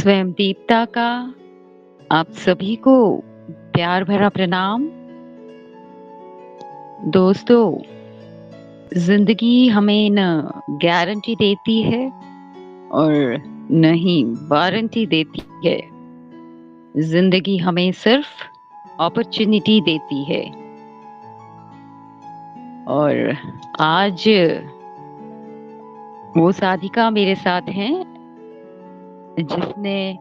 स्वयं दीप्ता का आप सभी को प्यार भरा प्रणाम। दोस्तों, जिंदगी हमें न गारंटी देती है और न ही वारंटी देती है। जिंदगी हमें सिर्फ अपॉर्चुनिटी देती है। और आज वो साधिका मेरे साथ हैं जिसने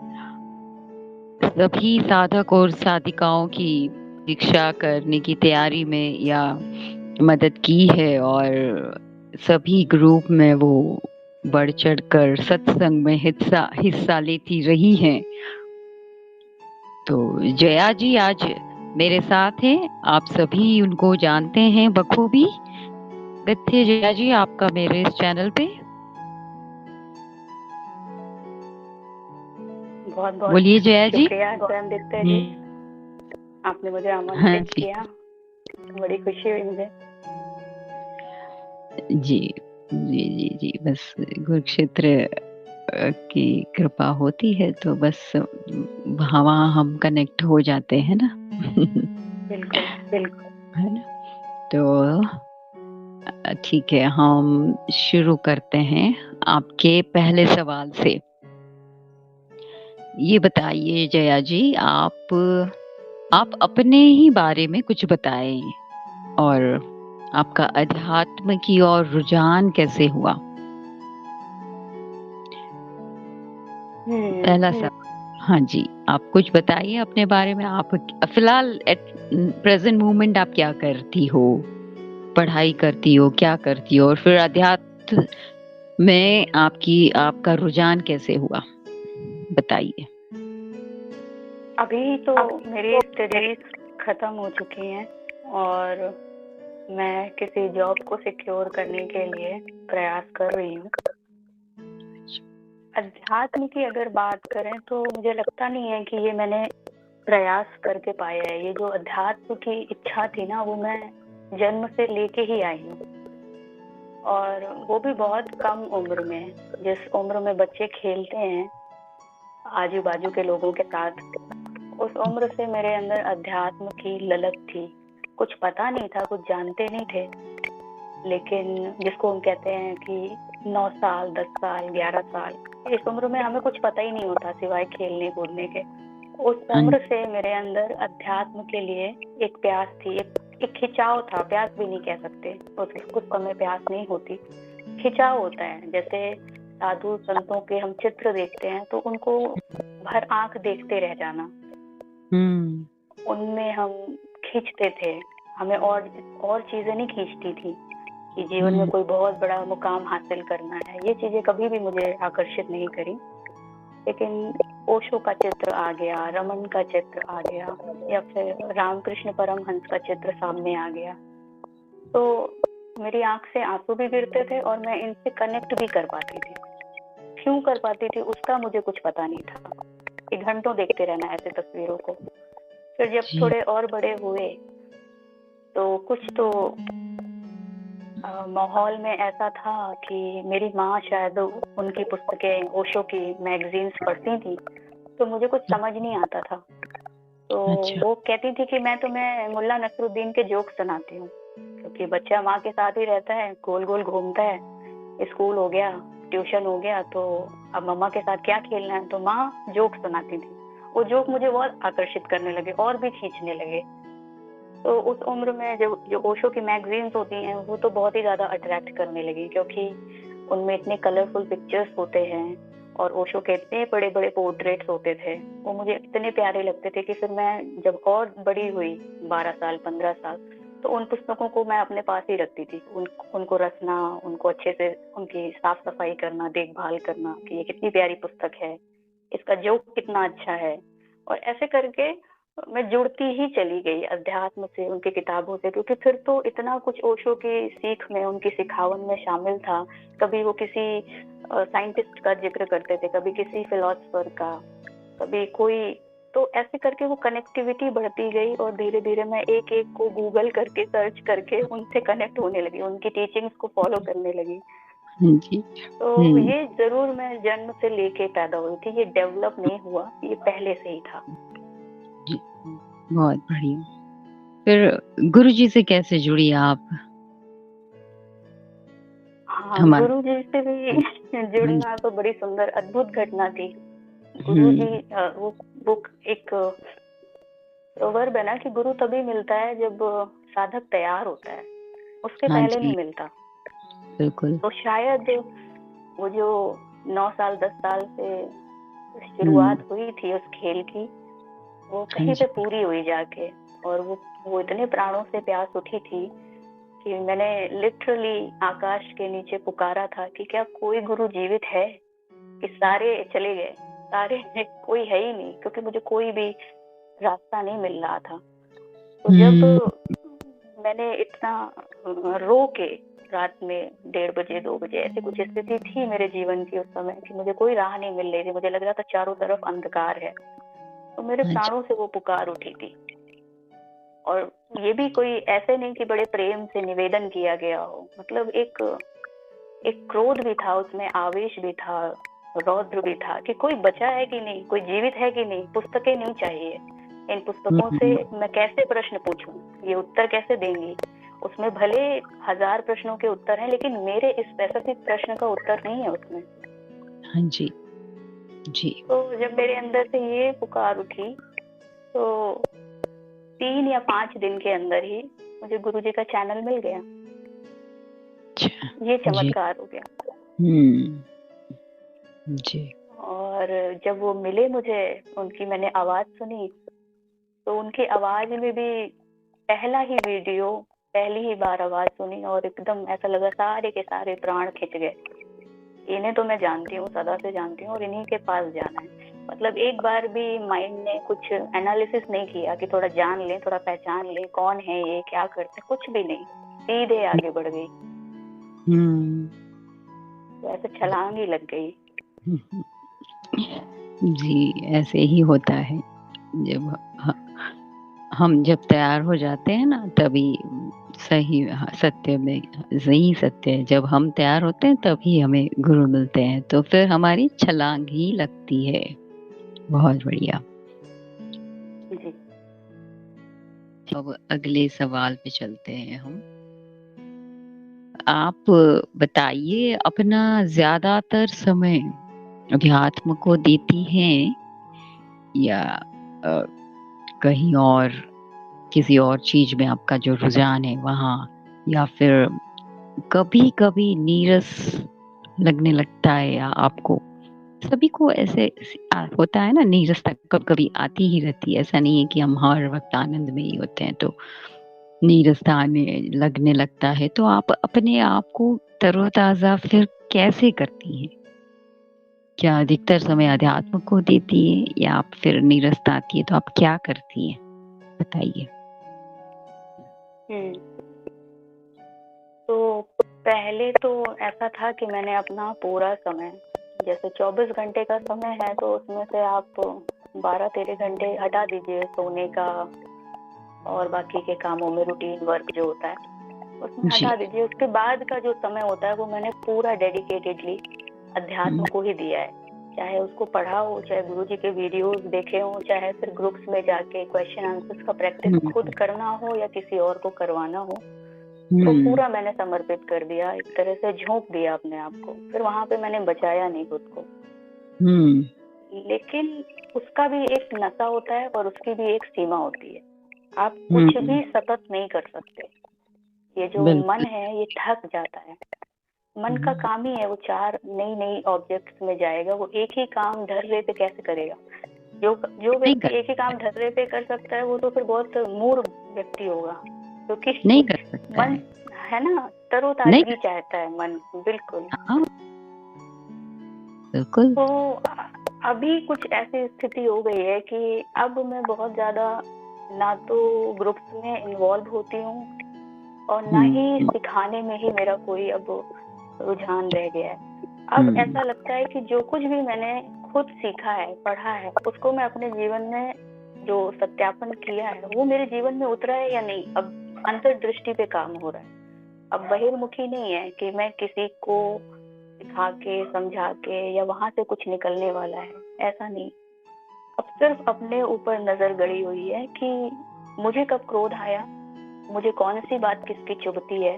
सभी साधक और साधिकाओं की दीक्षा करने की तैयारी में या मदद की है और सभी ग्रुप में वो बढ़ चढ़ कर सत्संग में हिस्सा लेती रही हैं। तो जया जी आज मेरे साथ हैं। आप सभी उनको जानते हैं बखूबी। गत्थे जया जी, आपका मेरे इस चैनल पे बहुत बहुत बोलिए जया जी। शुक्रिया स्वयं दीप्ता जी, आपने मुझे आमंत्रित किया। बड़ी खुशी हुई मुझे। जी जी जी जी, बस गुरुक्षेत्र की कृपा होती है तो बस वहाँ हम कनेक्ट हो जाते हैं ना। बिल्कुल बिल्कुल, है ना। तो ठीक है, हम शुरू करते हैं आपके पहले सवाल से। ये बताइए जया जी, आप अपने ही बारे में कुछ बताएं और आपका अध्यात्म की ओर रुझान कैसे हुआ? पहला सवाल। हाँ जी, आप कुछ बताइए अपने बारे में। आप फिलहाल एट प्रेजेंट मोमेंट आप क्या करती हो? पढ़ाई करती हो, क्या करती हो? और फिर अध्यात्म में आपका रुझान कैसे हुआ, बताइए। अभी तो मेरी स्टडीज खत्म हो चुकी हैं और मैं किसी जॉब को सिक्योर करने के लिए प्रयास कर रही हूँ। अध्यात्म की अगर बात करें तो मुझे लगता नहीं है कि ये मैंने प्रयास करके पाया है। ये जो अध्यात्म की इच्छा थी ना, वो मैं जन्म से लेके ही आई हूँ, और वो भी बहुत कम उम्र में। जिस उम्र में बच्चे खेलते हैं आजू बाजू के लोगों के साथ, उस उम्र से मेरे अंदर अध्यात्म की ललक थी। कुछ पता नहीं था, कुछ जानते नहीं थे, लेकिन जिसको हम कहते हैं कि 9 साल 10 साल 11 साल, इस उम्र में हमें कुछ पता ही नहीं होता सिवाय खेलने कूदने के। उस उम्र से मेरे अंदर अध्यात्म के लिए एक प्यास थी, एक खिंचाव था। प्यास भी नहीं कह सकते, उस समय प्यास नहीं होती, खिंचाव होता है। जैसे साधु संतों के हम चित्र देखते हैं तो उनको भर आंख देखते रह जाना, उनमें हम खींचते थे। हमें और चीजें नहीं खींचती थी कि जीवन में कोई बहुत बड़ा मुकाम हासिल करना है। ये चीजें कभी भी मुझे आकर्षित नहीं करी। लेकिन ओशो का चित्र आ गया, रमन का चित्र आ गया, या फिर रामकृष्ण परमहंस का चित्र सामने आ गया, तो मेरी आंख से आंसू भी गिरते थे और मैं इनसे कनेक्ट भी कर पाती थी। क्यों कर पाती थी उसका मुझे कुछ पता नहीं था कि घंटों देखते रहना ऐसे तस्वीरों को। फिर जब थोड़े और बड़े हुए तो कुछ तो माहौल में ऐसा था कि मेरी माँ शायद उनकी पुस्तकें, ओशो की मैगजीन्स पढ़ती थी, तो मुझे कुछ समझ नहीं आता था। तो वो कहती थी कि मैं तुम्हें मुल्ला नसरुद्दीन के जोक सुनाती हूँ, क्योंकि बच्चा माँ के साथ ही रहता है, गोल गोल घूमता है, स्कूल हो गया, ट्यूशन हो गया, तो अब मम्मा के साथ क्या खेलना है। तो माँ जोक सुनाती थी। वो जोक मुझे बहुत आकर्षित करने लगे और भी खींचने लगे। तो उस उम्र में जो ओशो की मैगजीन्स होती हैं वो तो बहुत ही ज्यादा अट्रैक्ट करने लगी, क्योंकि उनमें इतने कलरफुल पिक्चर्स होते हैं और ओशो के इतने बड़े बड़े पोर्ट्रेट्स होते थे। वो मुझे इतने प्यारे लगते थे कि फिर मैं जब और बड़ी हुई, 12 साल 15 साल, तो उन पुस्तकों को मैं अपने पास ही रखती थी। उनको रखना, उनको अच्छे से उनकी साफ सफाई करना, देखभाल करना कि ये कितनी प्यारी पुस्तक है, इसका जोक कितना अच्छा है। और ऐसे करके मैं जुड़ती ही चली गई अध्यात्म से, उनकी किताबों से, क्योंकि फिर तो इतना कुछ ओशो की सीख में, उनकी सिखावन में शामिल था। कभी वो किसी साइंटिस्ट का जिक्र करते थे, कभी किसी फिलोसफर का, कभी कोई, तो ऐसे करके वो कनेक्टिविटी बढ़ती गई और धीरे धीरे मैं एक एक को गूगल करके सर्च करके उनसे कनेक्ट होने लगी, उनकी टीचिंग्स को फॉलो करने लगी। जी। तो ये जरूर मैं जन्म से लेके पैदा हुई थी, ये डेवलप नहीं हुआ, ये पहले से ही था। जी, बहुत बढ़िया। फिर गुरुजी से कैसे जुड़ी आप? हाँ, हमारा गुरुजी से भी हाँ जी। जुड़ना तो बड़ी सुंदर अद्भुत घटना थी। गुरुजी हुँ, वो बुक एक प्रोवर्ब है ना कि गुरु तभी मिलता है जब साधक तैयार होता है, उसके हाँ पहले नहीं जी, मिलता। बिल्कुल। तो शायद वो जो 9 साल 10 साल से हुँ, शुरुआत हुई थी उस खेल की, वो हाँ कहीं पे जी। पूरी हुई जाके। और वो इतने प्राणों से प्यास उठी थी कि मैंने लिटरली आकाश के नीचे पुकारा था कि क्या कोई गुरु जीवित है, कि सारे चले गए, सारे कोई है ही नहीं, क्योंकि मुझे कोई भी रास्ता नहीं मिल रहा था। तो जब हुँ, मैंने इतना रो के रात में 1:30 2 बजे ऐसी कुछ स्थिति थी मेरे जीवन की उस समय कि मुझे कोई राह नहीं मिल रही थी, मुझे लग रहा था चारों तरफ अंधकार है, तो मेरे हाँ जी। प्राणों से वो पुकार उठी थी। और ये भी कोई ऐसे नहीं कि बड़े प्रेम से निवेदन किया गया हो, मतलब एक एक क्रोध भी था उसमें, आवेश भी था, रौद्र भी था कि कोई बचा है कि नहीं, कोई जीवित है कि नहीं, पुस्तकें नहीं चाहिए, इन हुँ, पुस्तकों से मैं कैसे प्रश्न पूछूं, ये उत्तर कैसे देंगी। उसमें भले 1000 प्रश्नों के उत्तर हैं, लेकिन मेरे स्पेसिफिक प्रश्न का उत्तर नहीं है उसमें। हाँ जी, जी। तो जब मेरे अंदर से ये पुकार उठी, तो 3 या 5 दिन के अंदर ही मुझे गुरुजी का चैनल मिल गया। अच्छा, ये जी। चमत्कार हो गया। हुँ, जी। और जब वो मिले मुझे, उनकी मैंने आवाज सुनी, तो उनकी आवाज में भी पहला ही वीडियो, पहली ही बार आवाज सुनी और एकदम ऐसा लगा सारे के सारे प्राण खिंच गए। इन्हें तो मैं जानती हूँ, सदा से जानती हूँ, और इन्हीं के पास जाना है। मतलब एक बार भी माइंड ने कुछ एनालिसिस नहीं किया कि थोड़ा जान लें, थोड़ा पहचान लें, कौन है ये, क्या करते, कुछ भी नहीं, सीधे आगे बढ़ गई। हुँ, तो ऐसे छलांग ही लग गई। हुँ, हुँ। जी, ऐसे ही होता है। जब ह हम जब तैयार हो जाते हैं ना तभी सही सत्य में सही सत्य है। जब हम तैयार होते हैं तभी हमें गुरु मिलते हैं, तो फिर हमारी छलांग ही लगती है। बहुत बढ़िया। जी। अब अगले सवाल पे चलते हैं हम। आप बताइए अपना ज़्यादातर समय अध्यात्म को देती हैं या अ, कहीं और किसी और चीज़ में आपका जो रुझान है वहाँ या फिर कभी-कभी नीरस लगने लगता है या आपको सभी को ऐसे होता है ना नीरसता कभी-कभी आती ही रहती है। ऐसा नहीं है कि हम हर वक़्त आनंद में ही होते हैं, तो नीरसता आने लगने लगता है, तो आप अपने आप को तरोताज़ा फिर कैसे करती हैं? क्या अधिकतर समय अध्यात्म को देती हैं या आप फिर नीरसता आती है तो आप क्या करती हैं? बताइए? हुँ। तो पहले तो ऐसा था कि मैंने अपना पूरा समय, जैसे 24 घंटे का समय है तो उसमें से आप 12-13 घंटे हटा दीजिए सोने का और बाकी के कामों में, रूटीन वर्क जो होता है उसमें जी। हटा दीजिए। उसके बाद का जो समय होता है वो मैंने पूरा डेडिकेटेडली हुँ, अध्यात्म को ही दिया है। चाहे उसको पढ़ा हो, चाहे गुरुजी के वीडियोस देखे हों, चाहे फिर ग्रुप्स में जाके क्वेश्चन आंसर्स का प्रैक्टिस हुँ, खुद करना हो या किसी और को करवाना हो, तो हुँ, पूरा मैंने समर्पित कर दिया, एक तरह से झोंक दिया अपने आप को। फिर वहाँ पे मैंने बचाया नहीं खुद को। हुँ, लेकिन उसका भी एक नशा होता है और उसकी भी एक सीमा होती है। आप कुछ हुँ, भी सतत नहीं कर सकते। ये जो मन बिल्कुल। है ये थक जाता है। मन का हुँ, काम ही है वो 4 नई-नई ऑब्जेक्ट्स में जाएगा, वो एक ही काम धर्रे पे कैसे करेगा? जो नहीं व्यक्ति कर एक ही काम धर्रे पे कर सकता है वो तो फिर बहुत मूर्ख व्यक्ति होगा, नहीं क्योंकि कर सकता मन है, है ना, नहीं तरोताजगी कर चाहता है मन, बिल्कुल। हाँ, बिल्कुल। तो अभी कुछ ऐसी स्थिति हो गई है कि अब मैं बहुत ज़्यादा ना तो ग्रुप्स में इन्वॉल्व होती हूँ और ना हुँ, ही हुँ, सिखाने में ही मेरा कोई अब रुझान रह गया है। अब हुँ, ऐसा लगता है कि जो कुछ भी मैंने खुद सीखा है, पढ़ा है, उसको मैं अपने जीवन में जो सत्यापन किया है, वो मेरे जीवन में उतरा है या नहीं, अब अंतर्दृष्टि पे काम हो रहा है। अब बहिर्मुखी नहीं है कि मैं किसी को सिखा के, समझा के या वहां से कुछ निकलने वाला है, ऐसा नहीं। अब सिर्फ अपने ऊपर नजर गड़ी हुई है कि मुझे कब क्रोध आया, मुझे कौन सी बात किसकी चुभती है,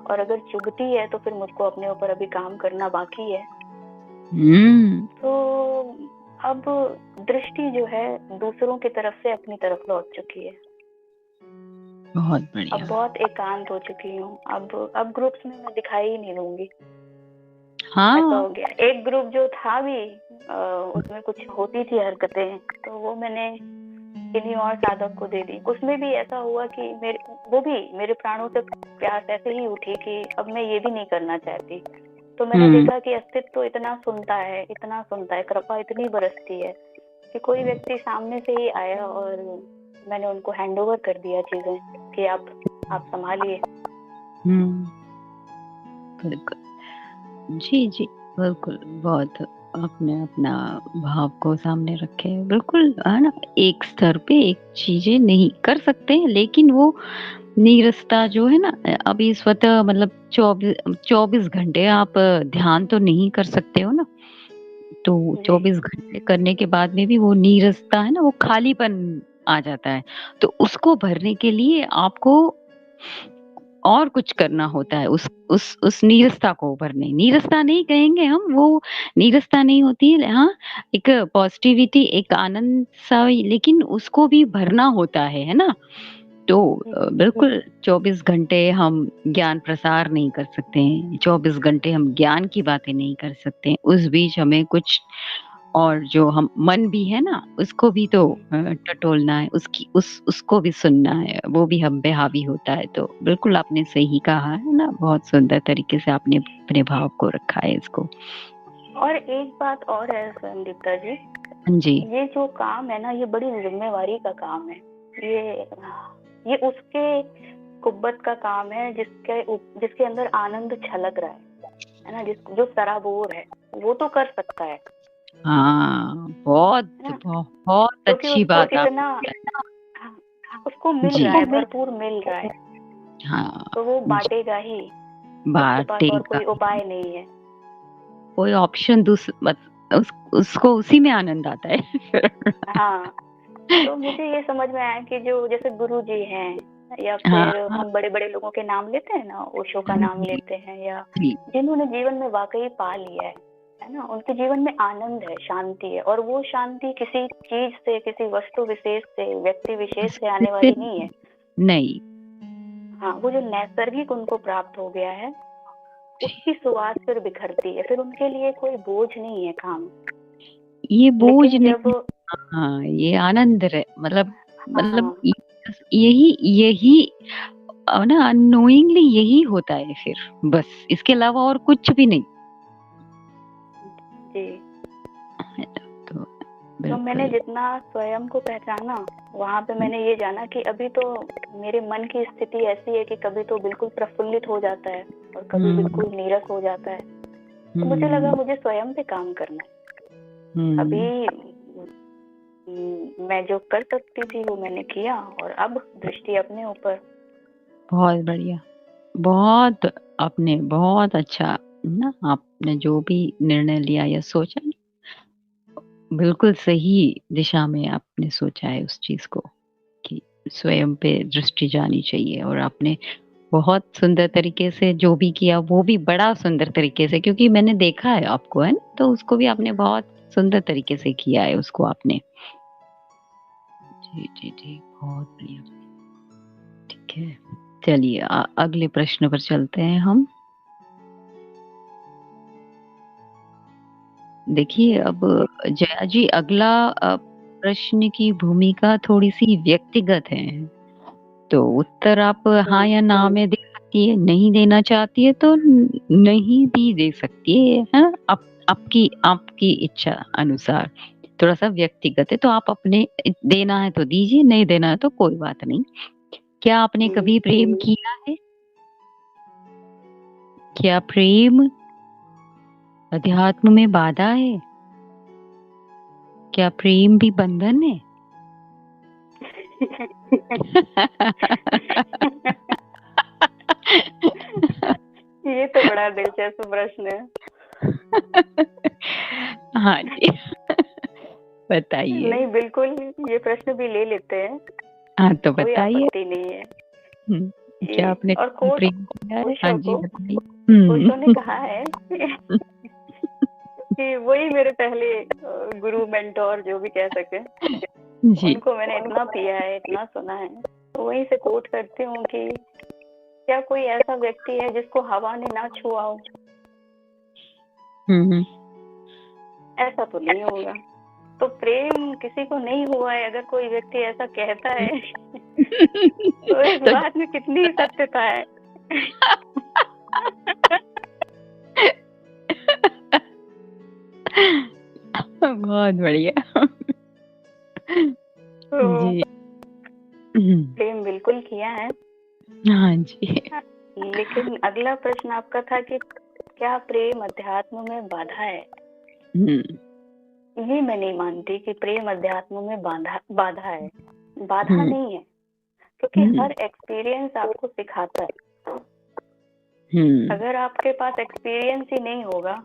और अगर चुभती है तो फिर मुझको अपने ऊपर अभी काम करना बाकी है। तो अब दृष्टि जो है दूसरों की तरफ से अपनी तरफ लौट चुकी है। बहुत बढ़िया। अब बहुत एकांत हो चुकी हूँ। अब ग्रुप्स में मैं दिखाई ही नहीं दूंगी। हाँ, ऐसा हो गया। एक ग्रुप जो था भी उसमें कुछ होती थी हरकतें, तो वो मैंने किन्हीं और साधक को दे दी। उसमें भी ऐसा हुआ कि वो भी मेरे प्राणों से प्यास ऐसे ही उठी कि अब मैं ये भी नहीं करना चाहती। तो मैंने देखा कि अस्तित्व तो इतना सुनता है, कृपा इतनी बरसती है कि कोई व्यक्ति सामने से ही आया और मैंने उनको हैंड ओवर कर दिया चीजें कि आप संभालिए। बिल्कुल जी जी, बिल्कुल। बहुत आपने अपना भाव को सामने रखे, बिल्कुल है ना। एक स्तर पे एक चीजें नहीं कर सकते हैं, लेकिन वो नीरसता जो है ना, अभी स्वतः मतलब 24 घंटे आप ध्यान तो नहीं कर सकते हो ना, तो 24 घंटे करने के बाद में भी वो नीरसता है ना, वो खालीपन आ जाता है। तो उसको भरने के लिए आपको और कुछ करना होता है। उस नीरसता को भरने, नीरसता नहीं कहेंगे हम, वो नीरसता नहीं होती है। हाँ, एक पॉजिटिविटी, एक आनंद सा, लेकिन उसको भी भरना होता है ना। तो बिल्कुल 24 घंटे हम ज्ञान प्रसार नहीं कर सकते हैं, 24 घंटे हम ज्ञान की बातें नहीं कर सकते हैं। उस बीच हमें कुछ और जो हम मन भी है ना, उसको भी तो टटोलना है, उसको भी सुनना है, वो भी हम पे हावी होता है। तो बिल्कुल आपने सही कहा है ना, बहुत सुंदर तरीके से आपने अपने भाव को रखा है इसको। और एक बात और है संदीप्ता जी, जी, ये जो काम है ना, ये बड़ी जिम्मेवारी का काम है। ये उसके कुब्बत का काम है जिसके अंदर आनंद छलक रहा है ना, जो सराबोर है वो तो कर सकता है। हाँ, बहुत अच्छी बात उसको मिल रहा है, भरपूर मिल रहा है। हाँ, तो वो बांटेगा ही, उसके पास और कोई उपाय नहीं है, कोई ऑप्शन उसको उसी में आनंद आता है। हाँ। तो मुझे ये समझ में आया कि जो जैसे गुरु जी हैं, या फिर हम बड़े बड़े लोगों के नाम लेते हैं ना, ओशो का नाम लेते हैं, या जिन्होंने जीवन में वाकई पा लिया है ना, उनके जीवन में आनंद है, शांति है, और वो शांति किसी चीज से, किसी वस्तु विशेष से, व्यक्ति विशेष से आने वाली नहीं है। नहीं, हाँ, वो जो नैसर्गिक उनको प्राप्त हो गया है, उसकी सुवास फिर बिखरती है, फिर उनके लिए कोई बोझ नहीं है काम। ये बोझ नहीं, हाँ, ये आनंद है। मतलब यही ना, अननोइंगली यही होता है फिर, बस इसके अलावा और कुछ भी नहीं जी। तो मैंने जितना स्वयं को पहचाना, वहाँ पे मैंने ये जाना कि अभी तो मेरे मन की स्थिति ऐसी है कि कभी तो बिल्कुल प्रफुल्लित हो जाता है और कभी बिल्कुल नीरस हो जाता है। तो मुझे लगा मुझे स्वयं पे काम करना है। अभी मैं जो कर सकती थी वो मैंने किया, और अब दृष्टि अपने ऊपर। बहुत बढ़िया, बहुत आपने बहुत अच्छा ना, आपने जो भी निर्णय लिया या सोचा, बिल्कुल सही दिशा में आपने सोचा है उस चीज को कि स्वयं पे दृष्टि जानी चाहिए। और आपने बहुत सुंदर तरीके से जो भी किया, वो भी बड़ा सुंदर तरीके से, क्योंकि मैंने देखा है आपको, है ना, तो उसको भी आपने बहुत सुंदर तरीके से किया है उसको आपने। जी जी जी, बहुत बढ़िया। ठीक है, चलिए अगले प्रश्न पर चलते हैं हम। देखिए, अब जया जी, अगला प्रश्न की भूमिका थोड़ी सी व्यक्तिगत है, तो उत्तर आप हाँ या ना में दे सकती है, नहीं देना चाहती है तो नहीं भी दे सकती है ना, आपकी इच्छा अनुसार। थोड़ा सा व्यक्तिगत है, तो आप अपने देना है तो दीजिए, नहीं देना है तो कोई बात नहीं। क्या आपने कभी प्रेम किया है? क्या प्रेम अध्यात्म में बाधा है? क्या प्रेम भी बंधन है? ये तो बड़ा दिलचस्प प्रश्न है। हाँ जी। बताइए। नहीं, बिल्कुल ये प्रश्न भी ले लेते हैं, हाँ, तो कोई बताइए। आपत्ति नहीं है। क्या जी, आपने और कोट प्रेम किया है? हाँ ओशो जी, को बताइए। ओशो ने कहा है कि वही मेरे पहले गुरु मेंटोर जो भी कह सके, जी। उनको मैंने इतना पिया है, इतना सुना है, तो वहीं से कोट करती हूँ कि क्या कोई ऐसा व्यक्ति है जिसको हवा ने ना छुआ हो? ऐसा तो नहीं होगा। तो प्रेम किसी को नहीं हुआ है, अगर कोई व्यक्ति ऐसा कहता है तो इस तो बात में कितनी सत्यता है। बहुत बढ़िया। तो जी। प्रेम बिल्कुल किया है। हाँ जी। लेकिन अगला प्रश्न आपका था कि क्या प्रेम अध्यात्म में बाधा है? ये मैं नहीं मानती कि प्रेम अध्यात्म में बाधा है। बाधा नहीं है, क्योंकि हर एक्सपीरियंस आपको सिखाता है। अगर आपके पास एक्सपीरियंस ही नहीं होगा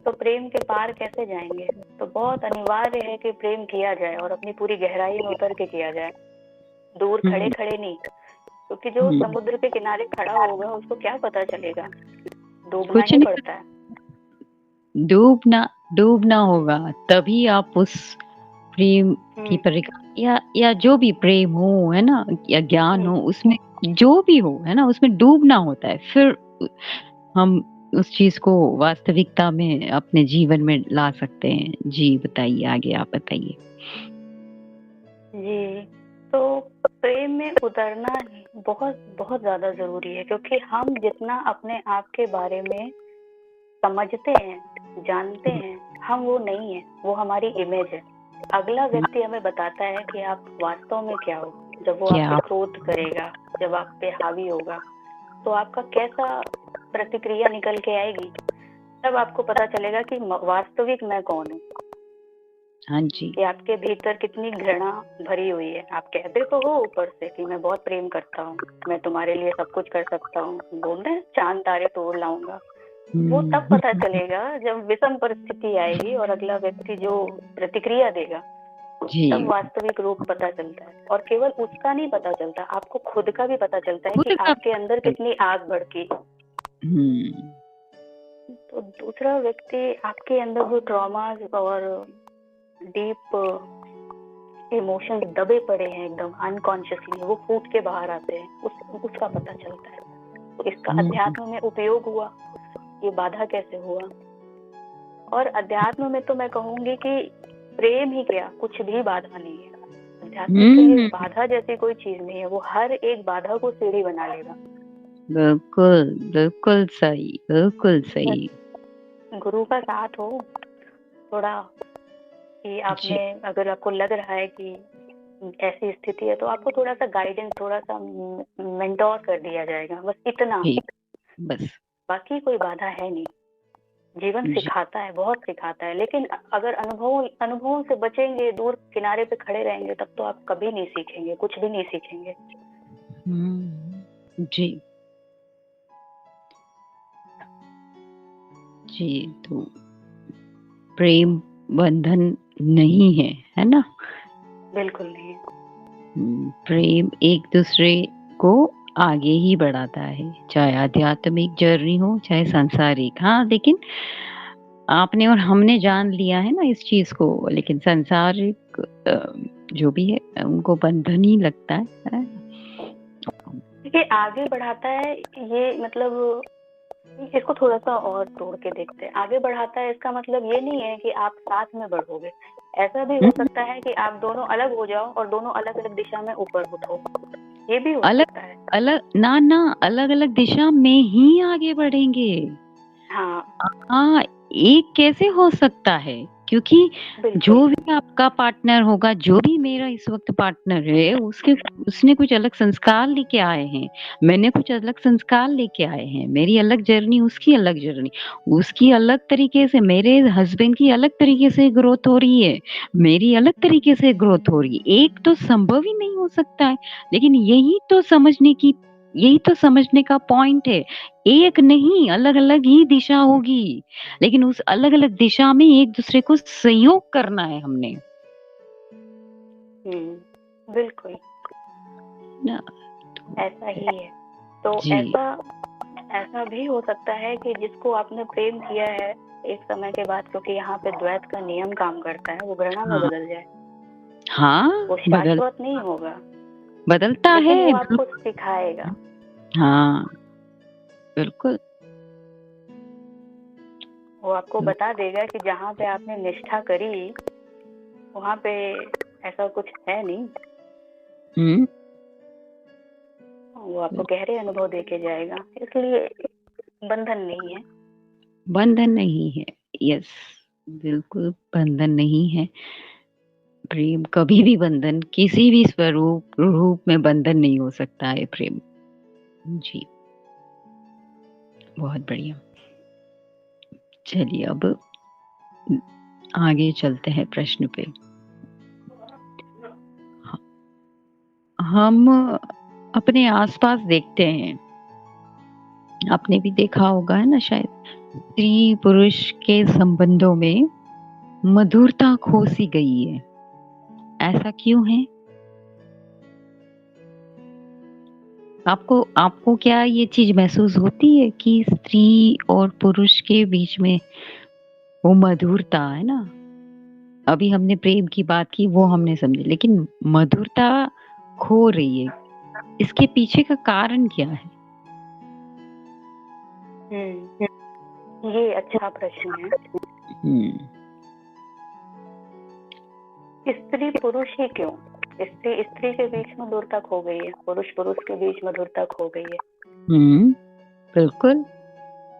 तो प्रेम के पार कैसे जाएंगे? तो बहुत अनिवार्य है कि प्रेम किया जाए और अपनी पूरी गहराई में उतर के किया जाए, दूर खड़े खड़े नहीं। क्योंकि जो समुद्र के किनारे खड़ा होगा उसको क्या पता चलेगा, डूबना कुछ ही नहीं, पड़ता है। डूबना होगा, तभी आप उस प्रेम की परीक्षा या जो भी प्रेम हो, है ना, या ज्ञान हो, उसमें जो भी हो, है ना, उसमें डूबना होता है, फिर हम उस चीज को वास्तविकता में अपने जीवन में ला सकते हैं। जी बताइए, आगे आप बताइए। जी, तो प्रेम में उतरना बहुत बहुत ज्यादा जरूरी है, क्योंकि हम जितना अपने आप के बारे में समझते हैं, जानते हैं, हम वो नहीं है, वो हमारी इमेज है। अगला व्यक्ति हमें बताता है कि आप वास्तव में क्या हो। जब वो आप पे क्रोध करेगा, जब आप पे हावी होगा, तो आपका कैसा प्रतिक्रिया निकल के आएगी, तब आपको पता चलेगा कि वास्तविक मैं कौन हूँ। हाँ जी। कि आपके भीतर कितनी घृणा भरी हुई है। आप कहते तो हो ऊपर से कि मैं बहुत प्रेम करता हूँ, मैं तुम्हारे लिए सब कुछ कर सकता हूँ, बोल रहे चांद तारे तोड़ लाऊंगा। वो तब पता चलेगा जब विषम परिस्थिति आएगी और अगला व्यक्ति जो प्रतिक्रिया देगा, तब वास्तविक रूप पता चलता है। और केवल उसका नहीं पता चलता, आपको खुद का भी पता चलता है कि आपके अंदर कितनी आग भड़की। तो दूसरा व्यक्ति आपके अंदर जो ट्रॉमास और डीप इमोशंस दबे पड़े हैं एकदम अनकॉन्शियसली, वो फूट के बाहर आते हैं, उसका पता चलता है। तो इसका अध्यात्म में उपयोग हुआ, ये बाधा कैसे हुआ। और अध्यात्म में तो मैं कहूंगी कि प्रेम ही क्या, कुछ भी बाधा नहीं है। अध्यात्म के लिए बाधा जैसी कोई चीज नहीं है, वो हर एक बाधा को सीढ़ी बना लेगा। बिल्कुल बिल्कुल सही, बिल्कुल सही। गुरु का साथ हो थोड़ा, कि आपने, अगर आपको लग रहा है कि ऐसी स्थिति है, तो आपको थोड़ा सा गाइडेंस, थोड़ा सा मेंटोर कर दिया जाएगा, बस इतना। बस, बाकी कोई बाधा है नहीं। जीवन सिखाता है, बहुत सिखाता है, लेकिन अगर अनुभवों से बचेंगे, दूर किनारे पे खड़े रहेंगे, तब तो आप कभी नहीं सीखेंगे, कुछ भी नहीं सीखेंगे। जी जी। तो प्रेम बंधन नहीं है, है ना? बिल्कुल नहीं। प्रेम एक दूसरे को आगे ही बढ़ाता है, चाहे आध्यात्मिक जर्नी हो, चाहे सांसारिक। हाँ, लेकिन आपने और हमने जान लिया है ना इस चीज को, लेकिन सांसारिक जो भी है उनको बंधन ही लगता है। देखिए, आगे बढ़ाता है, ये मतलब इसको थोड़ा सा और तोड़ के देखते हैं। आगे बढ़ाता है इसका मतलब ये नहीं है कि आप साथ में बढ़ोगे। ऐसा भी हो सकता है कि आप दोनों अलग हो जाओ और दोनों अलग अलग दिशा में ऊपर उठो, ये भी हो सकता है। अलग अलग दिशा में ही आगे बढ़ेंगे। हाँ, एक कैसे हो सकता है? क्योंकि जो भी आपका पार्टनर होगा, जो भी मेरा इस वक्त पार्टनर है, उसने कुछ अलग संस्कार लेके आए हैं, मैंने कुछ अलग संस्कार लेके आए हैं, मेरी अलग जर्नी, उसकी अलग जर्नी, उसकी अलग तरीके से, मेरे हस्बैंड की अलग तरीके से ग्रोथ हो रही है, मेरी अलग तरीके से ग्रोथ हो रही है। एक तो संभव ही नहीं हो सकता है। लेकिन यही तो समझने की यही तो समझने का पॉइंट है। एक नहीं, अलग अलग ही दिशा होगी, लेकिन उस अलग अलग दिशा में एक दूसरे को सहयोग करना है हमने। बिल्कुल ना, ऐसा ही है। तो ऐसा भी हो सकता है कि जिसको आपने प्रेम किया है एक समय के बाद, क्योंकि यहाँ पे द्वैत का नियम काम करता है, वो घृणा में बदल जाए। वो शाश्वत नहीं होगा, बदलता लेकिन है, वो आपको सिखाएगा। हाँ बिल्कुल, वो आपको बता देगा कि जहाँ पे आपने निष्ठा करी वहाँ पे ऐसा कुछ है नहीं। वो आपको गहरे अनुभव देके जाएगा, इसलिए बंधन नहीं है। बंधन नहीं है, यस, बिल्कुल बंधन नहीं है। प्रेम कभी भी बंधन, किसी भी स्वरूप रूप में बंधन नहीं हो सकता है प्रेम। जी बहुत बढ़िया। चलिए अब आगे चलते हैं प्रश्न पे। हम अपने आसपास देखते हैं, आपने भी देखा होगा है ना शायद, स्त्री पुरुष के संबंधों में मधुरता खो सी गई है। ऐसा क्यों है? आपको क्या ये चीज महसूस होती है कि स्त्री और पुरुष के बीच में वो मधुरता है ना, अभी हमने प्रेम की बात की, वो हमने समझी, लेकिन मधुरता खो रही है, इसके पीछे का कारण क्या है? ये अच्छा प्रश्न है। स्त्री पुरुष ही क्यों, स्त्री स्त्री के बीच मधुरता खो गई है, पुरुष पुरुष के बीच मधुरता खो गई है। बिल्कुल,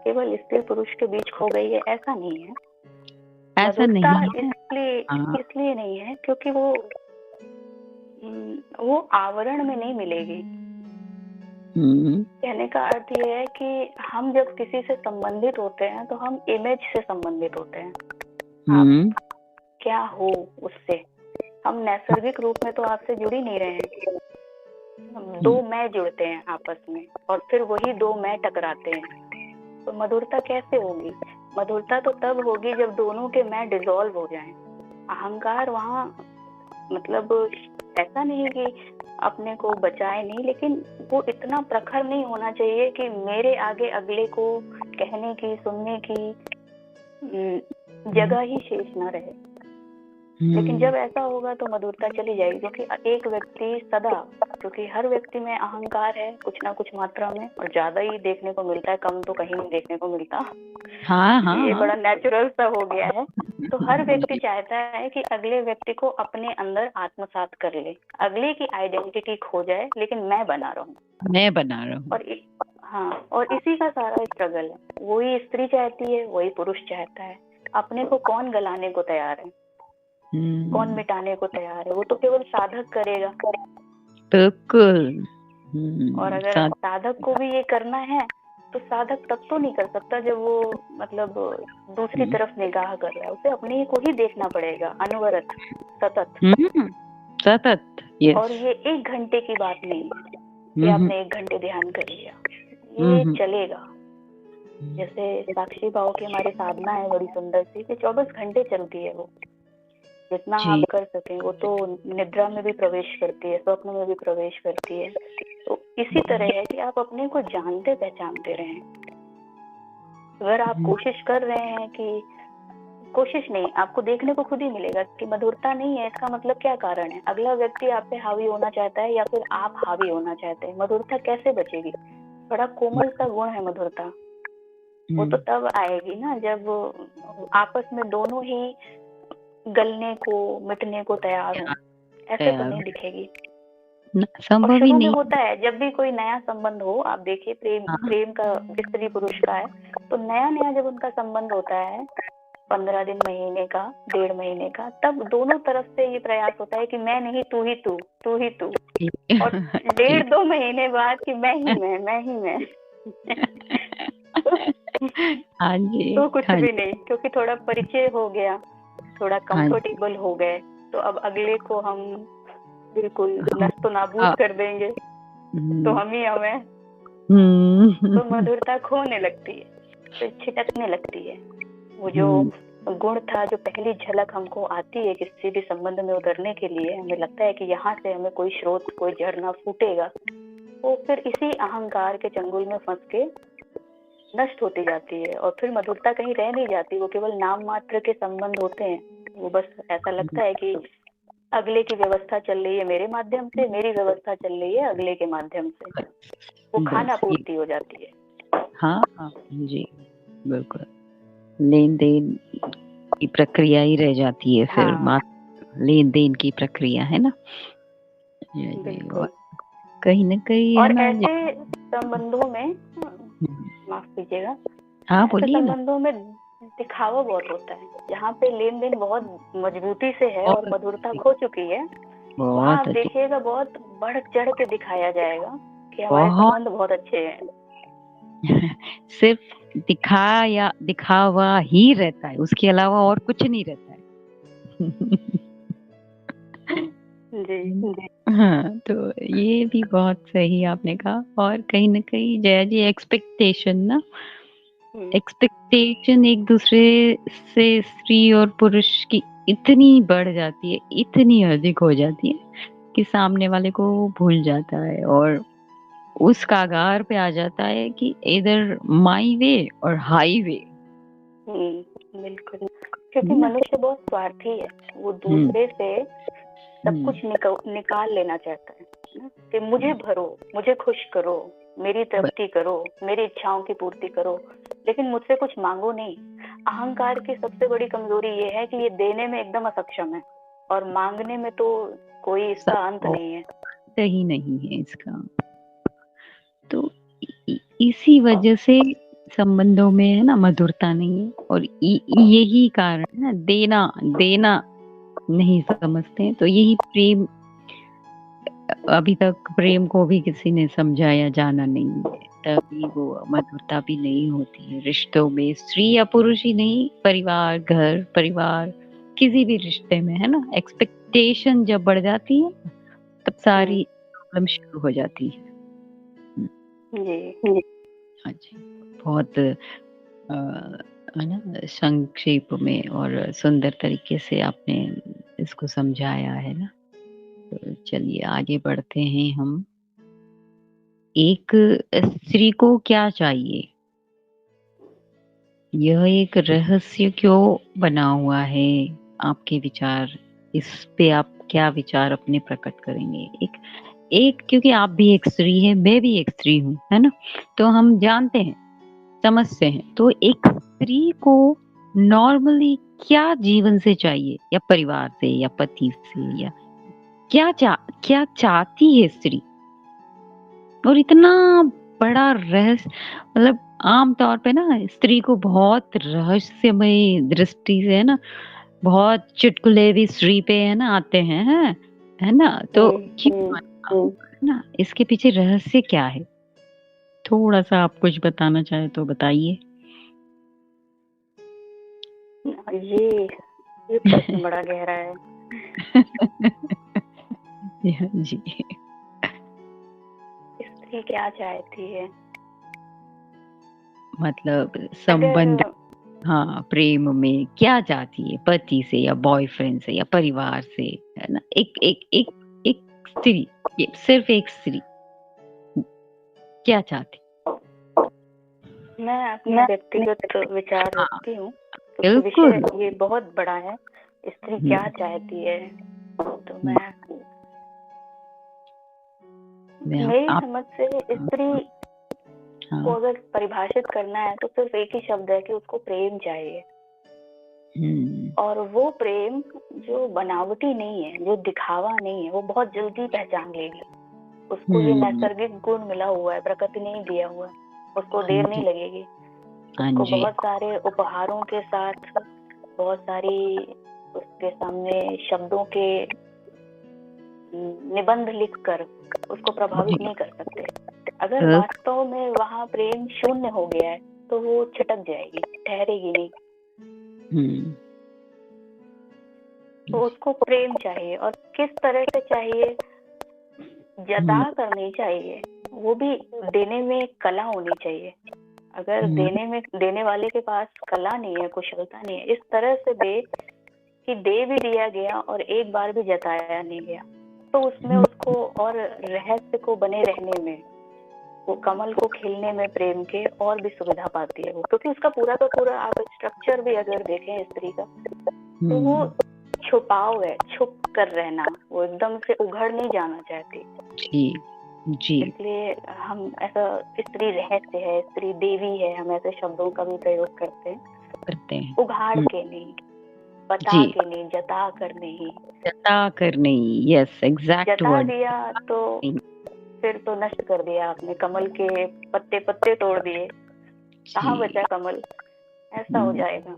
केवल स्त्री पुरुष के बीच खो गई है ऐसा नहीं है। ऐसा मधुरता नहीं है। इसलिए नहीं है क्योंकि वो आवरण में नहीं मिलेगी। कहने का अर्थ ये है कि हम जब किसी से संबंधित होते हैं तो हम इमेज से संबंधित होते हैं। आप क्या हो उससे, हम नैसर्गिक रूप में तो आपसे जुड़ ही नहीं रहे हैं। दो मैं जुड़ते हैं आपस में और फिर वही दो मैं टकराते हैं, तो मधुरता कैसे होगी? मधुरता तो तब होगी जब दोनों के मैं डिसॉल्व हो जाएं। अहंकार वहाँ मतलब ऐसा नहीं कि अपने को बचाए नहीं, लेकिन वो इतना प्रखर नहीं होना चाहिए कि मेरे आगे अगले को कहने की सुनने की जगह ही शेष न रहे। लेकिन जब ऐसा होगा तो मधुरता चली जाएगी, क्योंकि एक व्यक्ति सदा, क्योंकि हर व्यक्ति में अहंकार है कुछ ना कुछ मात्रा में, और ज्यादा ही देखने को मिलता है, कम तो कहीं नहीं देखने को मिलता। ये बड़ा नेचुरल सा हो गया है। तो हर व्यक्ति चाहता है कि अगले व्यक्ति को अपने अंदर आत्मसात कर ले, अगले की आइडेंटिटी खो जाए, लेकिन मैं बना रहूं। और इसी का सारा स्ट्रगल है। वही स्त्री चाहती है, वही पुरुष चाहता है। अपने को कौन गलाने को तैयार है, कौन मिटाने को तैयार है? वो तो केवल साधक करेगा। बिल्कुल। और अगर साधक को भी ये करना है तो साधक तब तो नहीं कर सकता जब वो मतलब दूसरी तरफ निगाह कर रहा है। उसे अपने को ही देखना पड़ेगा, अनवरत, सतत। yes. और ये 1 घंटे की बात नहीं कि आपने 1 घंटे ध्यान कर लिया, ये चलेगा। जैसे साक्षी भाव की हमारी साधना है बड़ी सुंदर सी, कि 24 घंटे चलती है वो, जितना आप कर सकें। वो तो निद्रा में भी प्रवेश करती है, स्वप्न में भी प्रवेश करती है। तो इसी तरह है कि आप अपने को जानते पहचानते रहें। अगर आप कोशिश कर रहे हैं कि कोशिश नहीं, आपको देखने को खुद ही मिलेगा कि मधुरता नहीं है, इसका मतलब क्या कारण है? अगला व्यक्ति आप पे हावी होना चाहता है या फिर आप हावी होना चाहते हैं। मधुरता कैसे बचेगी? बड़ा कोमल सा गुण है मधुरता। वो तो तब आएगी ना जब आपस में दोनों ही गलने को मिटने को तैयार हो। ऐसे तो नहीं दिखेगी, संभव ही नहीं होता है। जब भी कोई नया संबंध हो, आप देखिए प्रेम का स्त्री पुरुष का है, तो नया जब उनका संबंध होता है 15 दिन, महीने का, 1.5 महीने का, तब दोनों तरफ से ये प्रयास होता है कि मैं नहीं, तू ही तू, तू ही तू। और 1.5-2 महीने बाद कि मैं ही मैं तो कुछ भी नहीं, क्योंकि थोड़ा परिचय हो गया, थोड़ा कंफर्टेबल हो गए, तो अब अगले को हम बिल्कुल नस्त नाबूद कर देंगे। तो हम ही हमें तो मधुरता खोने लगती है, फिर छिटकने लगती है। वो जो गुण था, जो पहली झलक हमको आती है किसी भी संबंध में उतरने के लिए, हमें लगता है कि यहाँ से हमें कोई स्रोत, कोई झरना फूटेगा, वो फिर इसी अहंकार के चंगुल में फंस के नष्ट होती जाती है। और फिर मधुरता कहीं रह नहीं जाती, वो केवल नाम मात्र के संबंध होते हैं। वो बस ऐसा लगता है कि अगले की व्यवस्था चल रही है मेरे माध्यम से, मेरी व्यवस्था चल रही है अगले के माध्यम से, वो खाना पूर्ति हो जाती है। हाँ हाँ जी बिल्कुल, लेन देन की प्रक्रिया ही रह जाती है फिर। हाँ, लेन देन की प्रक्रिया है ना। बिल्कुल। कहीं न कहीं और ऐसे संबंधों में, माफ कीजिएगा, हाँ बोलिए ना। संबंधों में दिखावा बहुत होता है। जहाँ पे लेन देन बहुत मजबूती से है और मधुरता खो चुकी है, वहाँ आप देखिएगा बहुत बढ़ चढ़ के दिखाया जाएगा कि हमारे संबंध बहुत अच्छे हैं। सिर्फ दिखावा ही रहता है, उसके अलावा और कुछ नहीं रहता है। जी। हाँ, तो ये भी बहुत सही आपने कहा। और कहीं न कहीं जया जी, एक्सपेक्टेशन एक दूसरे से स्त्री और पुरुष की इतनी बढ़ जाती है, इतनी अधिक हो जाती है कि सामने वाले को भूल जाता है और उस कागार पे आ जाता है कि इधर माई वे और हाई वे। बिल्कुल, क्योंकि मनुष्य बहुत स्वार्थी है। वो दूसरे से सब कुछ निकाल लेना चाहता है कि मुझे भरो, मुझे खुश करो, मेरी तृप्ति करो, मेरी इच्छाओं की पूर्ति करो, लेकिन मुझसे कुछ मांगो नहीं। अहंकार की सबसे बड़ी कमजोरी ये है कि ये देने में एकदम असक्षम है और मांगने में तो कोई इसका अंत नहीं है। सही नहीं है इसका। तो इसी वजह से संबंधों में है ना मधुरता नहीं है, और यही कारण है ना, देना नहीं समझते हैं। तो यही प्रेम, अभी तक प्रेम को भी किसी ने समझाया जाना नहीं है, तभी वो मधुरता भी नहीं होती है रिश्तों में। स्त्री या पुरुष ही नहीं, परिवार, घर परिवार, किसी भी रिश्ते में है ना, एक्सपेक्टेशन जब बढ़ जाती है तब सारी प्रॉब्लम शुरू हो जाती है। हाँ जी, बहुत है ना संक्षेप में और सुंदर तरीके से आपने इसको समझाया है ना। तो चलिए आगे बढ़ते हैं हम। एक स्त्री को क्या चाहिए, यह एक रहस्य क्यों बना हुआ है? आपके विचार इस पे, आप क्या विचार अपने प्रकट करेंगे? एक क्योंकि आप भी एक स्त्री हैं, मैं भी एक स्त्री हूँ, है ना, तो हम जानते हैं, समझते हैं। तो एक स्त्री को नॉर्मली क्या जीवन से चाहिए, या परिवार से, या पति से, या क्या चाहती है स्त्री? और इतना बड़ा रहस्य, मतलब आमतौर पे ना स्त्री को बहुत रहस्यमय दृष्टि से है ना, बहुत चुटकुले भी स्त्री पे है ना आते हैं, है ना। तो क्यों ना, इसके पीछे रहस्य क्या है? थोड़ा सा आप कुछ बताना चाहे तो बताइए। ये प्रश्न बड़ा गहरा है। जी, स्त्री क्या चाहती है? मतलब संबंध, हाँ, प्रेम में क्या चाहती है? पति से, या बॉयफ्रेंड से, या परिवार से, है ना। एक स्त्री, सिर्फ एक स्त्री क्या चाहती? मैं अपने व्यक्तिगत विचार रखती हूँ, क्योंकि विषय ये बहुत बड़ा है। स्त्री क्या चाहती है, तो मेरी समझ से स्त्री को अगर परिभाषित करना है तो सिर्फ एक ही शब्द है कि उसको प्रेम चाहिए। और वो प्रेम जो बनावटी नहीं है, जो दिखावा नहीं है, वो बहुत जल्दी पहचान लेगी। उसको ये नैसर्गिक गुण मिला हुआ है, प्रकृति ने दिया हुआ है, उसको देर नहीं लगेगी। उसको बहुत सारे उपहारों के साथ, बहुत सारी उसके सामने शब्दों के निबंध लिखकर उसको प्रभावित नहीं कर सकते। अगर वास्तव में वहाँ प्रेम शून्य हो गया है तो वो छिटक जाएगी, ठहरेगी नहीं। तो उसको प्रेम चाहिए, और किस तरह से चाहिए, जता कर नहीं चाहिए, वो भी देने में कला होनी चाहिए। अगर देने वाले के पास कला नहीं है, कुशलता नहीं है, इस तरह से दे कि दे भी दिया गया और एक बार भी जताया नहीं गया, तो उसमें उसको और रहस्य को बने रहने में, वो कमल को खिलने में प्रेम के और भी सुविधा पाती है वो, क्योंकि उसका पूरा का पूरा आप स्ट्रक्चर भी अगर देखें स्त्री का, तो वो छुपाव है, छुप कर रहना, वो एकदम से उघड़ नहीं जाना चाहती। जी जी। इसलिए हम ऐसा, स्त्री रहस्य है, स्त्री देवी है, हम ऐसे शब्दों का भी प्रयोग करते हैं। उघाड़ के नहीं, बता के नहीं, जता कर नहीं। जता कर नहीं, यस एग्जैक्ट वर्ड। जता दिया तो फिर तो नष्ट कर दिया आपने, कमल के पत्ते पत्ते तोड़ दिए, कहाँ बचा कमल, ऐसा हो जाएगा।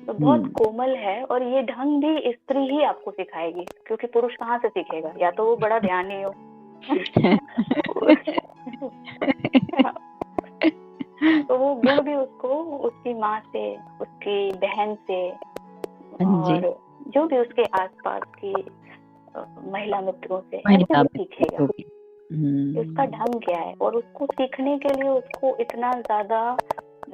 तो बहुत कोमल है, और ये ढंग भी स्त्री ही आपको सिखाएगी, क्योंकि पुरुष कहाँ से सीखेगा, या तो वो बड़ा ध्यानी हो तो वो गुण भी उसको उसकी माँ से, उसकी बहन से, और जो भी उसके आसपास की महिला मित्रों से ऐसे भी सीखेगा। उसका ढंग क्या है, और उसको सीखने के लिए उसको इतना ज्यादा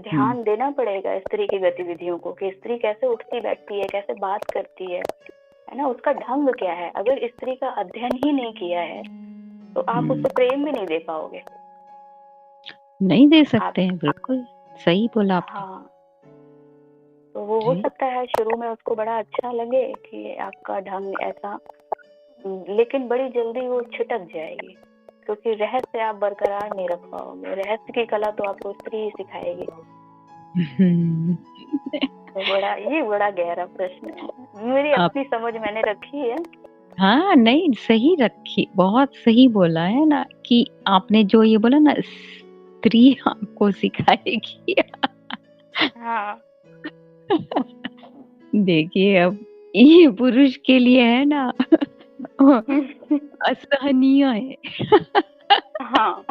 ध्यान देना पड़ेगा स्त्री की गतिविधियों को, कि स्त्री कैसे उठती बैठती है, कैसे बात करती है ना, उसका ढंग क्या है। अगर स्त्री का अध्ययन ही नहीं किया है तो आप उससे प्रेम भी नहीं दे पाओगे, नहीं दे सकते हैं। बिल्कुल सही बोला आपने। हाँ, तो वो हो सकता है शुरू में उसको बड़ा अच्छा लगे कि आपका ढंग ऐसा, लेकिन बड़ी जल्दी वो छिटक जाएगी, क्योंकि रहस्य आप बरकरार नहीं रख पाओगे। रहस्य की कला तो आपको स्त्री ही सिखाएगी। तो ये बड़ा गहरा प्रश्न है, मेरी अपनी समझ मैंने रखी है। हाँ नहीं, सही रखी, बहुत सही बोला है ना, कि आपने जो ये बोला ना, स्त्री आपको सिखाएगी। हाँ देखिए अब ये पुरुष के लिए है ना असहनीय है। हाँ,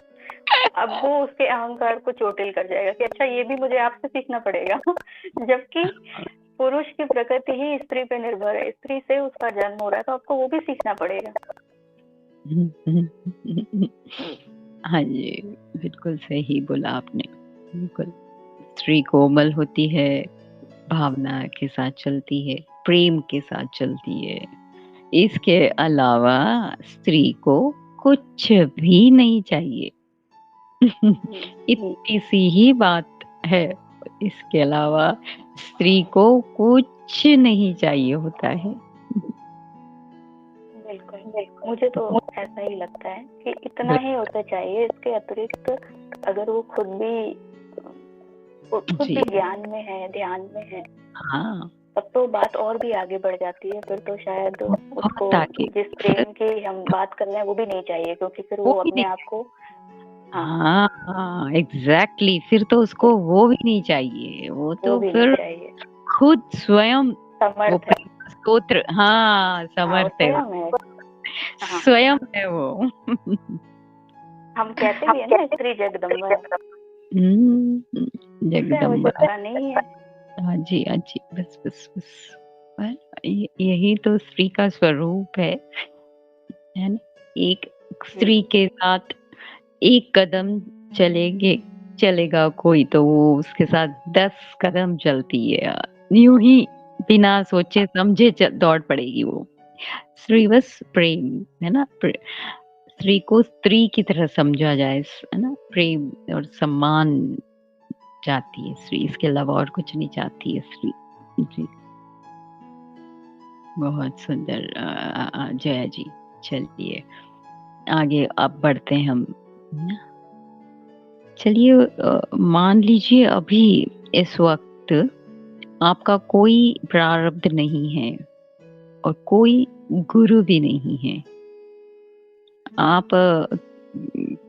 अब वो उसके अहंकार को चोटिल कर जाएगा कि अच्छा ये भी मुझे आपसे सीखना पड़ेगा जबकि पुरुष की प्रकृति ही स्त्री पे निर्भर है, स्त्री से उसका जन्म हो रहा है, तो आपको वो भी सीखना पड़ेगा। हाँ जी, बिल्कुल सही बोला आपने। बिल्कुल, स्त्री कोमल होती है, भावना के साथ चलती है, प्रेम के साथ चलती है। इसके अलावा स्त्री को कुछ भी नहीं चाहिए। इतनी सी ही बात है, इसके अलावा स्त्री को कुछ नहीं चाहिए होता है। बिल्कुल, मुझे तो ऐसा ही लगता है कि इतना ही होता चाहिए। इसके अतिरिक्त अगर वो खुद भी ज्ञान में है, ध्यान में है, हाँ, तब तो बात और भी आगे बढ़ जाती है। फिर तो शायद उसको जिस प्रेम की हम बात कर रहे हैं वो भी नहीं चाहिए, क्योंकि फिर वो अपने आप को, हाँ एग्जैक्टली, फिर तो उसको वो भी नहीं चाहिए, वो तो फिर खुद स्वयं समर्थ है, स्तोत्र, हाँ समर्थ है, स्वयं है वो। हम कहते भी है ना, स्त्री जगदम्बा, जगदम्बा नहीं है। हाँ जी, हाँ जी, बस बस बस, यही तो स्त्री का स्वरूप है ना। एक स्त्री के साथ एक कदम चलेगा कोई, तो वो उसके साथ 10 कदम चलती है, यूं ही बिना सोचे समझे दौड़ पड़ेगी वो। स्त्री बस प्रेम है ना, स्त्री को स्त्री की तरह समझा जाए, है ना, प्रेम और सम्मान चाहती है स्त्री, इसके अलावा और कुछ नहीं चाहती है स्त्री जी। बहुत सुंदर जया जी। चलिए आगे अब बढ़ते हैं हम। चलिए मान लीजिए अभी इस वक्त आपका कोई प्रारब्ध नहीं है और कोई गुरु भी नहीं है। आप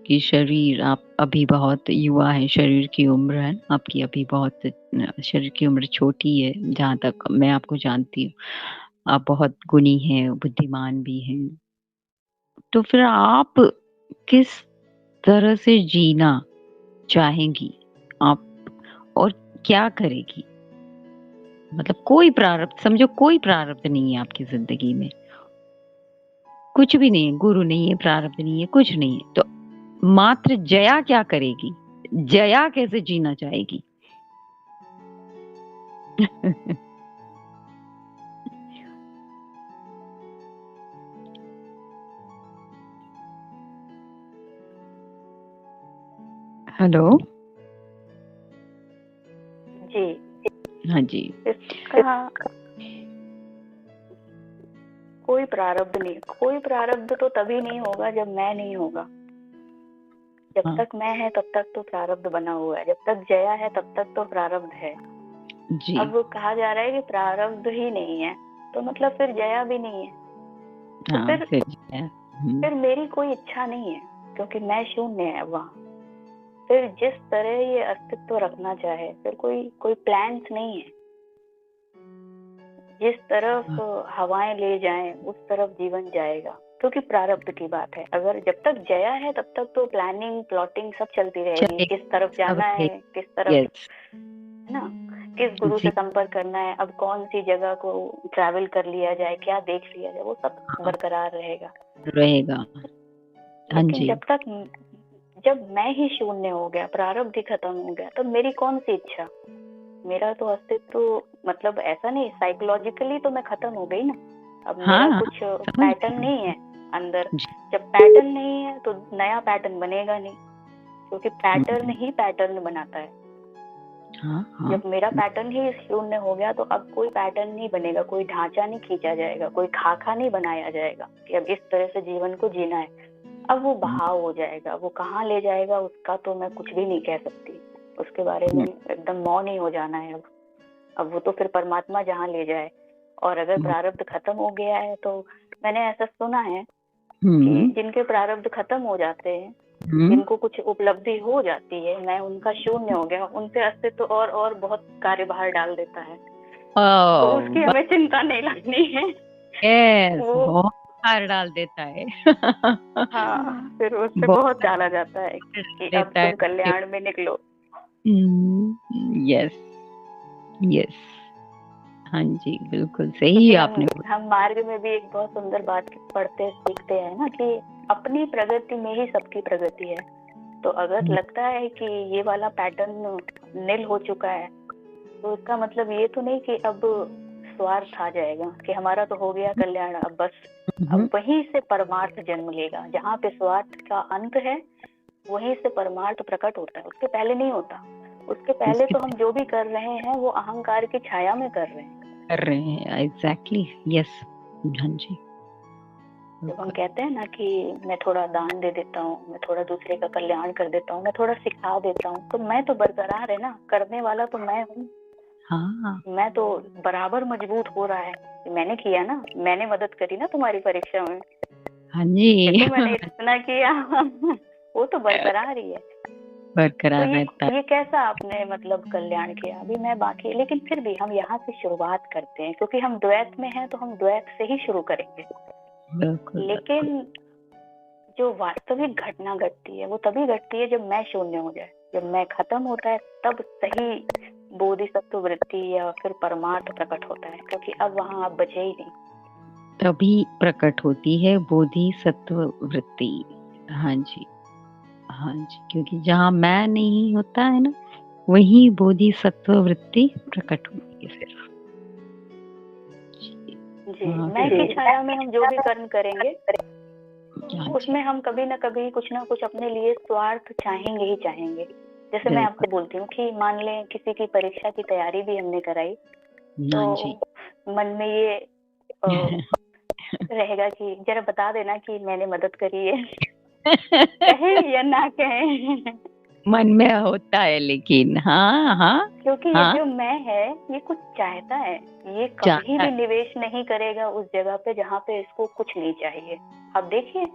की शरीर, आप अभी बहुत युवा है, शरीर की उम्र है आपकी अभी बहुत, शरीर की उम्र छोटी है जहाँ तक मैं आपको जानती हूँ। आप बहुत गुणी हैं, बुद्धिमान भी हैं। तो फिर आप किस तरह से जीना चाहेंगी आप, और क्या करेगी? मतलब कोई प्रारब्ध, समझो कोई प्रारब्ध नहीं है आपकी जिंदगी में, कुछ भी नहीं है, गुरु नहीं है, प्रारब्ध नहीं है, कुछ नहीं है, तो मात्र जया क्या करेगी, जया कैसे जीना चाहेगी? हेलो जी। हाँ जी। इसका कोई प्रारब्ध नहीं, कोई प्रारब्ध तो तभी नहीं होगा जब मैं नहीं होगा। जब हाँ। तक मैं है तब तक तो प्रारब्ध बना हुआ है, जब तक जया है तब तक तो प्रारब्ध है। जी। अब कहा जा रहा है कि प्रारब्ध ही नहीं है, तो मतलब फिर जया भी नहीं है। तो हाँ, फिर मेरी कोई इच्छा नहीं है, क्योंकि मैं शून्य है वहाँ। फिर जिस तरह ये अस्तित्व रखना चाहे, फिर कोई प्लान्स नहीं है। जिस तरफ हवाएं ले जाएं उस तरफ जीवन जाएगा, क्योंकि प्रारब्ध की बात है। अगर जब तक जया है तब तक तो प्लानिंग प्लॉटिंग सब चलती रहेगी, किस तरफ जाना है, किस तरफ है ना, किस गुरु से संपर्क करना है, अब कौन सी जगह को ट्रैवल कर लिया जाए, क्या देख लिया जाए, वो सब बरकरार रहेगा। लेकिन जब मैं ही शून्य हो गया, प्रारब्ध ही खत्म हो गया, तब मेरी कौन सी इच्छा? मेरा तो अस्तित्व मतलब ऐसा नहीं, साइकोलॉजिकली तो मैं खत्म हो गई ना। अब मेरा कुछ पैटर्न नहीं है अंदर। जब पैटर्न नहीं है तो नया पैटर्न बनेगा नहीं, क्योंकि पैटर्न ही पैटर्न बनाता है। जब मेरा पैटर्न ही शून्य हो गया तो अब कोई पैटर्न नहीं बनेगा, कोई ढांचा नहीं खींचा जाएगा, कोई खाका नहीं बनाया जाएगा कि अब इस तरह से जीवन को जीना है। अब वो बहाव हो जाएगा, वो कहाँ ले जाएगा उसका तो मैं कुछ भी नहीं कह सकती, उसके बारे में एकदम मौन ही हो जाना है। अब वो तो फिर परमात्मा जहाँ ले जाए। और अगर प्रारब्ध खत्म हो गया है तो मैंने ऐसा सुना है कि जिनके प्रारब्ध खत्म हो जाते हैं, जिनको कुछ उपलब्धि हो जाती है, मैं उनका शून्य हो गया, उनसे अस्तित्व और बहुत कार्यभार डाल देता है। तो उसकी हमें चिंता नहीं लगनी है। वो भार डाल देता है। हाँ, फिर उससे बहुत डाला जाता है कि अब तुम कल्याण में निकलो। यस यस, हाँ जी, बिल्कुल सही आपने। हम मार्ग में भी एक बहुत सुंदर बात पढ़ते सीखते हैं ना कि अपनी प्रगति में ही सबकी प्रगति है। तो अगर लगता है कि ये वाला पैटर्न निल हो चुका है, तो इसका मतलब ये तो नहीं कि अब स्वार्थ आ जाएगा कि हमारा तो हो गया कल्याण, अब बस। अब वहीं से परमार्थ जन्म लेगा। जहाँ पे स्वार्थ का अंत है वहीं से परमार्थ प्रकट होता है, उसके पहले नहीं होता। उसके पहले तो हम जो भी कर रहे हैं वो अहंकार की छाया में कर रहे हैं। एग्जैक्टली, यस, हाँ जी। जब हम कहते हैं ना कि मैं थोड़ा दान दे देता हूँ, मैं थोड़ा दूसरे का कल्याण कर देता हूँ, मैं थोड़ा सिखा देता हूँ, तो मैं तो बरकरार है ना, करने वाला तो मैं हूँ। हाँ, मैं तो बराबर मजबूत हो रहा है, मैंने किया ना, मैंने मदद करी ना तुम्हारी परीक्षा में। हाँ जी। देखो मैंने इतना किया। वो तो बरकरार ही है, बरकरार रहता है। ये कैसा आपने मतलब कल्याण किया, अभी मैं बाकी। लेकिन फिर भी हम यहाँ से शुरुआत करते हैं, क्योंकि हम द्वैत में हैं तो हम द्वैत से ही शुरू करेंगे। लेकिन जो वास्तविक घटना घटती है वो तभी घटती है जब मैं शून्य हो जाए, जब मैं खत्म होता है, तब सही बोधिसत्व वृत्ति या फिर परमार्थ प्रकट होता है, क्योंकि अब वहाँ आप बचे ही नहीं। तभी प्रकट होती है बोधिसत्व वृत्ति। हाँ जी, हाँ जी, क्योंकि जहाँ मैं नहीं होता है ना, वही बोधिसत्व वृत्ति प्रकट होती है। फिर जी, मैं की छाया में हम जो भी कर्म करेंगे उसमें हम कभी ना कभी कुछ ना कुछ अपने लिए स्वार्थ चाहेंगे ही चाहेंगे। जैसे मैं आपको बोलती हूँ कि मान लें किसी की परीक्षा की तैयारी भी हमने कराई, तो मन में ये रहेगा कि जरा बता देना कि मैंने मदद करी है। कहें या ना कहें, मन में होता है, लेकिन हाँ, क्योंकि ये जो मैं है ये कुछ चाहता है, ये कभी भी निवेश नहीं करेगा उस जगह पे जहाँ पे इसको कुछ नहीं चाहिए। आप देखिए,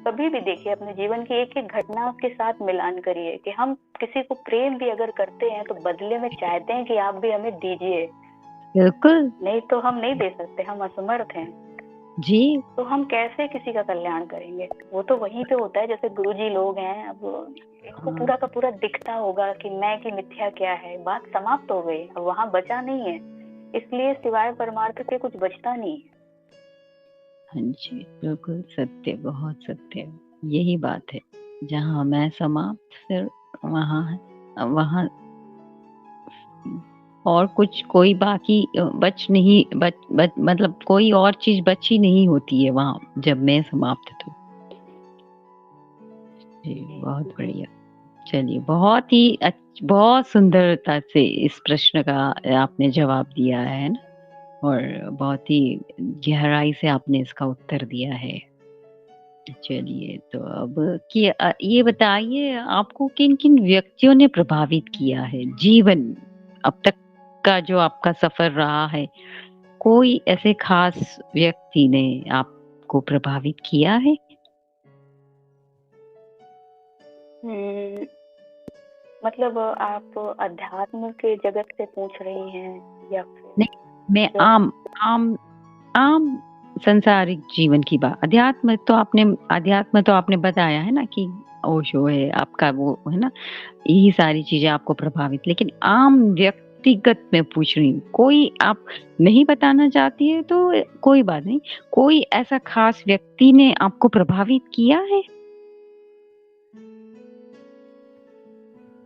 कभी भी देखिए, अपने जीवन की एक एक घटना के साथ मिलान करिए कि हम किसी को प्रेम भी अगर करते हैं तो बदले में चाहते हैं कि आप भी हमें दीजिए। बिल्कुल, नहीं तो हम नहीं दे सकते, हम असमर्थ हैं जी। तो हम कैसे किसी का कल्याण करेंगे? वो तो वहीं पे होता है, जैसे गुरुजी लोग हैं, अब इनको पूरा का पूरा दिखता होगा कि मैं की मिथ्या क्या है, बात समाप्त हो गई, अब वहां बचा नहीं है, इसलिए सिवाय परमार्थ के कुछ बचता नहीं है। हाँ जी, बिल्कुल सत्य, बहुत सत्य, यही बात है। जहाँ मैं समाप्त, फिर वहाँ वहाँ और कुछ कोई बाकी बच नहीं मतलब कोई और चीज बची नहीं होती है वहाँ जब मैं समाप्त तो। जी बहुत बढ़िया। चलिए, बहुत सुंदरता से इस प्रश्न का आपने जवाब दिया है ना, और बहुत ही गहराई से आपने इसका उत्तर दिया है। चलिए, तो अब ये बताइए, आपको किन किन व्यक्तियों ने प्रभावित किया है जीवन, अब तक का जो आपका सफर रहा है, कोई ऐसे खास व्यक्ति ने आपको प्रभावित किया है? मतलब आप अध्यात्म के जगत से पूछ रही हैं या फिर? नहीं, मैं आम संसारिक जीवन की बात। अध्यात्म तो आपने बताया है ना कि ओशो है आपका, वो है ना, यही सारी चीजें आपको प्रभावित, लेकिन आम व्यक्तिगत में पूछ रही हूँ। कोई आप नहीं बताना चाहती है तो कोई बात नहीं, कोई ऐसा खास व्यक्ति ने आपको प्रभावित किया है?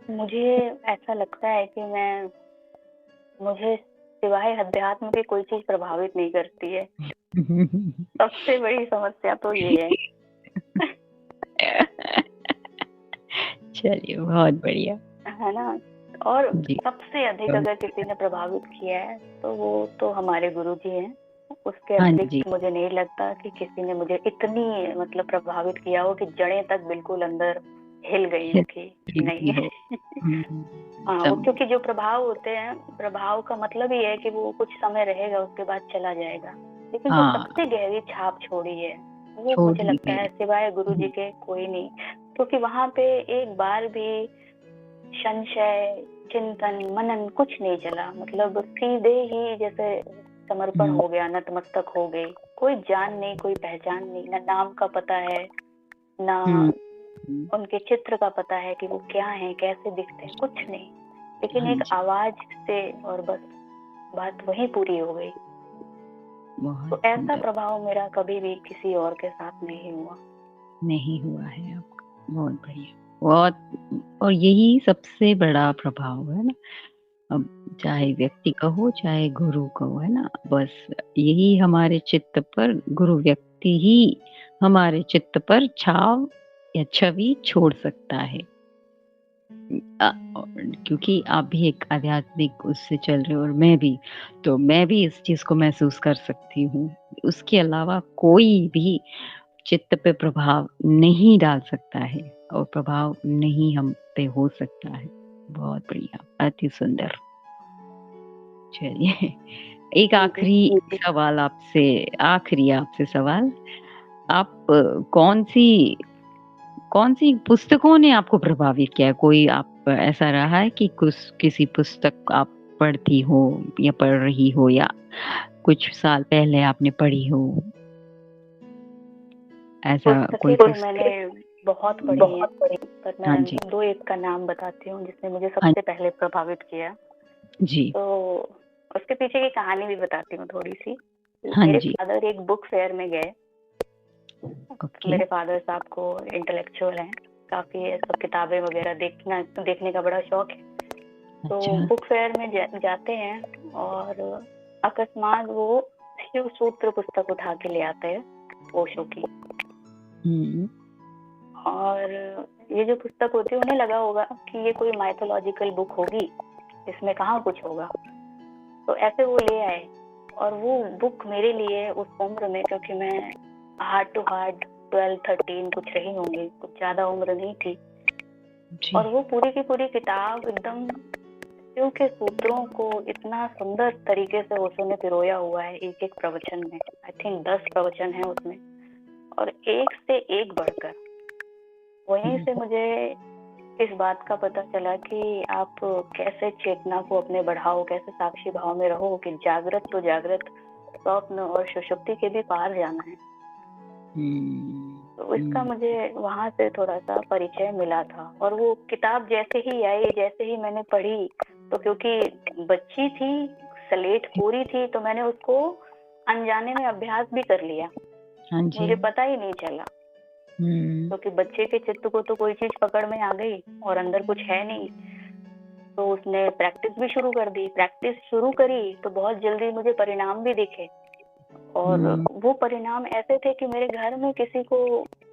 मुझे ऐसा लगता है कि मुझे सिवाय अध्यात्म के कोई चीज प्रभावित नहीं करती है। सबसे बड़ी समस्या तो ये है। चलिए, बहुत बढ़िया है ना। और सबसे अधिक अगर किसी ने प्रभावित किया है तो वो तो हमारे गुरुजी हैं। उसके अतिरिक्त मुझे नहीं लगता कि किसी ने मुझे इतनी मतलब प्रभावित किया हो कि जड़ें तक बिल्कुल अंदर हिल गई हो कि नहीं। हाँ, क्योंकि जो प्रभाव होते हैं, प्रभाव का मतलब ही है कि वो कुछ समय रहेगा, उसके बाद चला जाएगा, लेकिन जो सबसे गहरी छाप छोड़ी है वो मुझे लगता है सिवाय गुरुजी के कोई नहीं। क्योंकि वहां पे एक बार भी संशय, चिंतन, मनन कुछ नहीं चला। मतलब सीधे ही जैसे समर्पण हो गया, नतमस्तक हो गई। कोई जान नहीं, कोई पहचान नहीं, ना नाम का पता है, ना उनके चित्र का पता है कि वो क्या है, कैसे दिखते हैं, कुछ नहीं। लेकिन एक आवाज से और बस बात वहीं पूरी हो गई। तो ऐसा प्रभाव मेरा कभी भी किसी और के साथ नहीं हुआ है आपका। बहुत बढ़िया, बहुत। और यही सबसे बड़ा प्रभाव है ना, अब चाहे व्यक्ति का हो चाहे गुरु का हो, है ना, बस यही हमारे चित्त पर, गुरु व्यक्ति ही हमारे चित्त पर छाव या छवि छोड़ सकता है। क्योंकि आप भी एक आध्यात्मिक उससे चल रहे हो और मैं भी इस चीज को महसूस कर सकती हूँ। उसके अलावा कोई भी चित्त पे प्रभाव नहीं डाल सकता है और प्रभाव नहीं हम पे हो सकता है। बहुत बढ़िया, अति सुंदर। चलिए, एक आखिरी आपसे सवाल, आप कौन सी पुस्तकों ने आपको प्रभावित किया है? कोई आप ऐसा रहा है कि किसी पुस्तक आप पढ़ती हो या पढ़ रही हो या कुछ साल पहले आपने पढ़ी हो, ऐसा कोई पुस्तक? मैंने बहुत पढ़ी है, पर मैं 2-1 का नाम बताती हूँ जिसने मुझे सबसे पहले प्रभावित किया जी। तो उसके पीछे की कहानी भी बताती हूँ थोड़ी सी। मेरे फादर एक बुक फेयर में गए। मेरे फादर साहब को इंटेलेक्चुअल हैं, काफी सब किताबें वगैरह देखने का बड़ा शौक है। तो बुक फेयर में जाते हैं और अकस्मात वो शिव सूत्र पुस्तक उठा के ले आते हैं, ओशो की। और ये जो पुस्तक होती है, उन्हें लगा होगा कि ये कोई माइथोलॉजिकल बुक होगी, इसमें कहाँ कुछ होगा। तो ऐसे वो ले आए और वो बुक मेरे लिए उस उम्र में, क्योंकि मैं हार्ट टू हार्ट 12-13 कुछ रही होंगी, कुछ ज्यादा उम्र नहीं थी, और वो पूरी की पूरी किताब एकदम शिव के सूत्रों को इतना सुंदर तरीके से ओशो ने पिरोया हुआ है एक एक प्रवचन में। आई थिंक 10 प्रवचन है उसमें और एक से एक बढ़कर। वहीं से मुझे इस बात का पता चला कि आप कैसे चेतना को अपने बढ़ाओ, कैसे साक्षी भाव में रहो कि जागृत तो जागृत, स्वप्न और सुषुप्ति के भी पार जाना है। तो इसका मुझे वहां से थोड़ा सा परिचय मिला था। और वो किताब जैसे ही आई, जैसे ही मैंने पढ़ी, तो क्योंकि बच्ची थी, स्लेट पूरी थी, तो मैंने उसको अनजाने में अभ्यास भी कर लिया। मुझे पता ही नहीं चला। क्योंकि बच्चे के चित्त को तो कोई चीज पकड़ में आ गई और अंदर कुछ है नहीं, तो उसने प्रैक्टिस भी शुरू कर दी। प्रैक्टिस शुरू करी तो बहुत जल्दी मुझे परिणाम भी दिखे, और वो परिणाम ऐसे थे कि मेरे घर में किसी को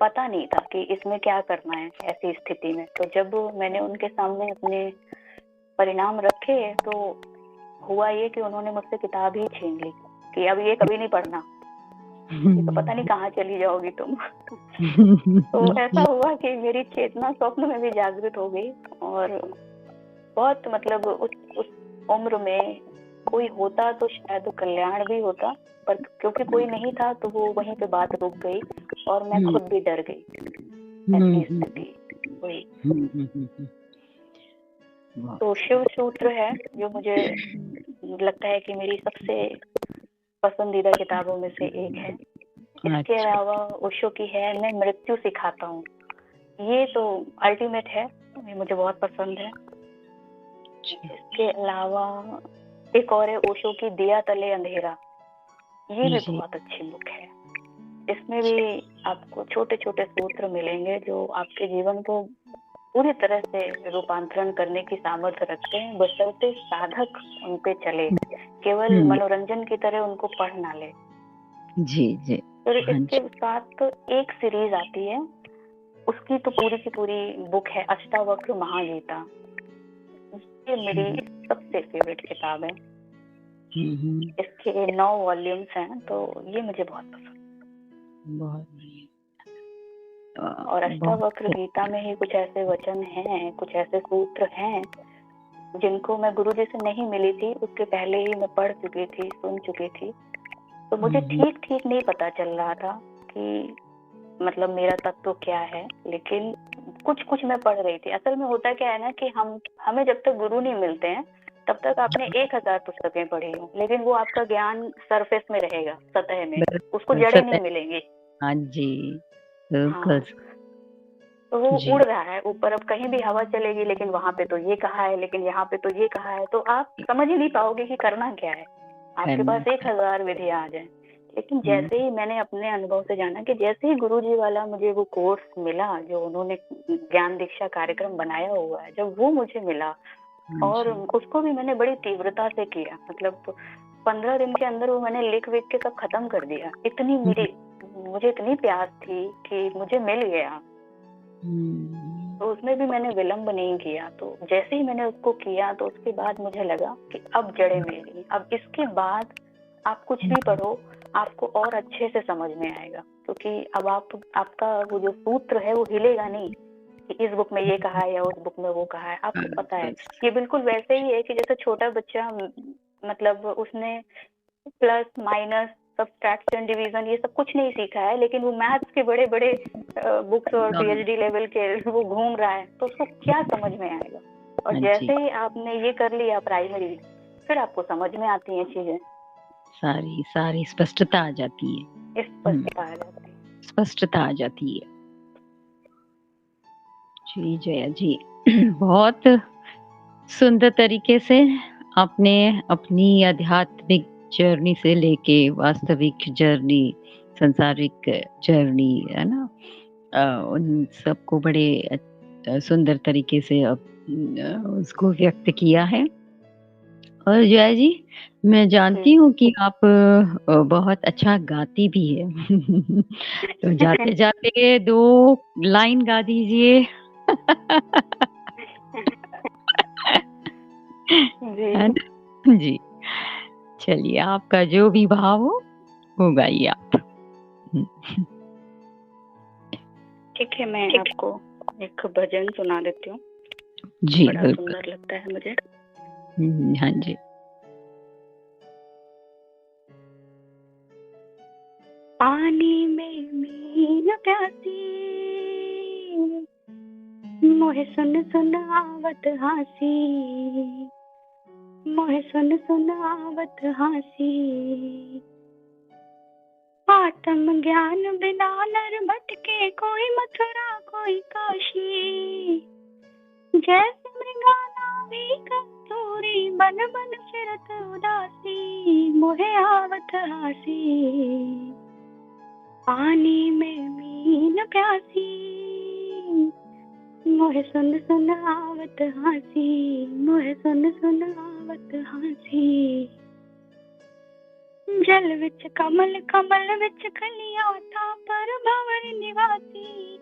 पता नहीं था कि इसमें क्या करना है ऐसी स्थिति में। तो जब मैंने उनके सामने अपने परिणाम रखे तो हुआ ये कि उन्होंने मुझसे किताब ही छीन ली कि अब ये कभी नहीं पढ़ना, ये तो पता नहीं कहाँ चली जाओगी तुम। तो ऐसा हुआ कि मेरी चेतना स्वप्न में भी जागृत हो गई, और बहुत मतलब उस उम्र में कोई होता तो शायद कल्याण भी होता, पर क्योंकि कोई नहीं था तो वो वहीं पे बात रुक गई और मैं खुद भी डर गई। ऐसी स्थिति हुई। तो शिव सूत्र है जो मुझे लगता है कि मेरी सबसे पसंदीदा किताबों में से एक है। इसके अलावा ओशो की है मैं मृत्यु सिखाता हूँ, ये तो अल्टीमेट है, ये मुझे बहुत पसंद है। इसके अलावा एक और है ओशो की दिया तले अंधेरा, ये भी बहुत अच्छी बुक है। इसमें भी आपको छोटे छोटे सूत्र मिलेंगे जो आपके जीवन को पूरी तरह से रूपांतरण करने की सामर्थ्य रखते हैं, बशर्ते साधक उन पे चले, केवल मनोरंजन की तरह उनको पढ़ ना ले। जी जी। और इसके साथ तो एक सीरीज आती है, उसकी तो पूरी की पूरी बुक है अष्टावक्र महागीता, ये मेरी सबसे फेवरेट किताब है। इसके 9 वॉल्यूम्स हैं, तो ये मुझे बहुत पसंद। बहुत और अष्टावक्र गीता में ही कुछ ऐसे वचन हैं, कुछ ऐसे सूत्र हैं जिनको मैं गुरुजी से नहीं मिली थी, उसके पहले ही मैं पढ़ चुकी थी, सुन चुकी थी, तो मुझे ठीक ठीक नहीं पता चल रहा था कि मतलब मेरा तत्व क्या है, लेकिन कुछ कुछ मैं पढ़ रही थी। असल में होता क्या है ना कि हमें जब तक गुरु नहीं मिलते हैं तब तक आपने 1000 पुस्तकें पढ़ी हो, लेकिन वो आपका ज्ञान सरफेस में रहेगा, सतह में, उसको जड़ें नहीं मिलेंगी। हाँ जी, हाँ, तो वो उड़ रहा है ऊपर, अब कहीं भी हवा चलेगी, लेकिन वहां पे तो ये कहा है, लेकिन यहाँ पे तो ये कहा है, तो आप समझ ही नहीं पाओगे कि करना क्या है। आपके पास 1000 विधियां आ जाए। लेकिन जैसे ही मैंने अपने अनुभव से जाना कि जैसे ही गुरुजी वाला मुझे वो कोर्स मिला जो उन्होंने ज्ञान दीक्षा कार्यक्रम बनाया हुआ है, जब वो मुझे मिला और उसको भी मैंने बड़ी तीव्रता से किया, मतलब 15 दिन के अंदर वो मैंने लिख विख के सब खत्म कर दिया। इतनी मुझे इतनी प्यास थी कि मुझे मिल गया, तो उसमें भी मैंने विलंब नहीं किया। तो जैसे ही मैंने उसको किया तो उसके बाद मुझे लगा कि अब जड़ें मिल गई, अब इसके बाद आप कुछ भी पढ़ो आपको और अच्छे से समझ में आएगा, क्योंकि अब आपका वो जो सूत्र है वो हिलेगा नहीं कि इस बुक में ये कहा है या उस बुक में वो कहा है, आपको पता है। ये बिल्कुल वैसे ही है कि जैसे छोटा बच्चा, मतलब उसने प्लस माइनस सब्ट्रैक्शन डिवीजन ये सब कुछ नहीं सीखा है, लेकिन वो मैथ्स के बड़े बड़े बुक्स और पीएचडी लेवल के वो घूम रहा है, तो उसको क्या समझ में आएगा। और जैसे ही आपने ये कर लिया प्राइमरी, फिर आपको समझ में आती हैं चीजें, सारी स्पष्टता आ जाती है, स्पष्टता आ जाती है। जी जया जी, बहुत सुंदर तरीके से आपने अपनी आध्यात्मिक जर्नी से लेके वास्तविक जर्नी, संसारिक जर्नी, है ना, उन सबको बड़े सुंदर तरीके से उसको व्यक्त किया है। और जया जी, मैं जानती हूँ कि आप बहुत अच्छा गाती भी है। तो जाते जाते 2 लाइन गा दीजिए। है ना जी, चलिए आपका जो भी भाव हो गाइए आप। ठीक है, मैं आपको एक भजन सुना देती हूँ जी, बड़ा सुंदर लगता है मुझे। हाँ जी। पानी में मीन प्यासी, मोहे सुन सुन आवत हासी, मोहे सुन सुन आवत हासी, आत्म ज्ञान बिना नर भटके, कोई मथुरा कोई काशी, जैसे मृगाना भी कस्तूरी, बन बन फिरत उदासी, मोहे आवत हासी। पानी में मीन प्यासी, मोहे सुन सुन आवत हासी, मोहे सुन सुन आवत हासी। जल विच कमल कमल विच खलिया था, पर भंवर निवासी।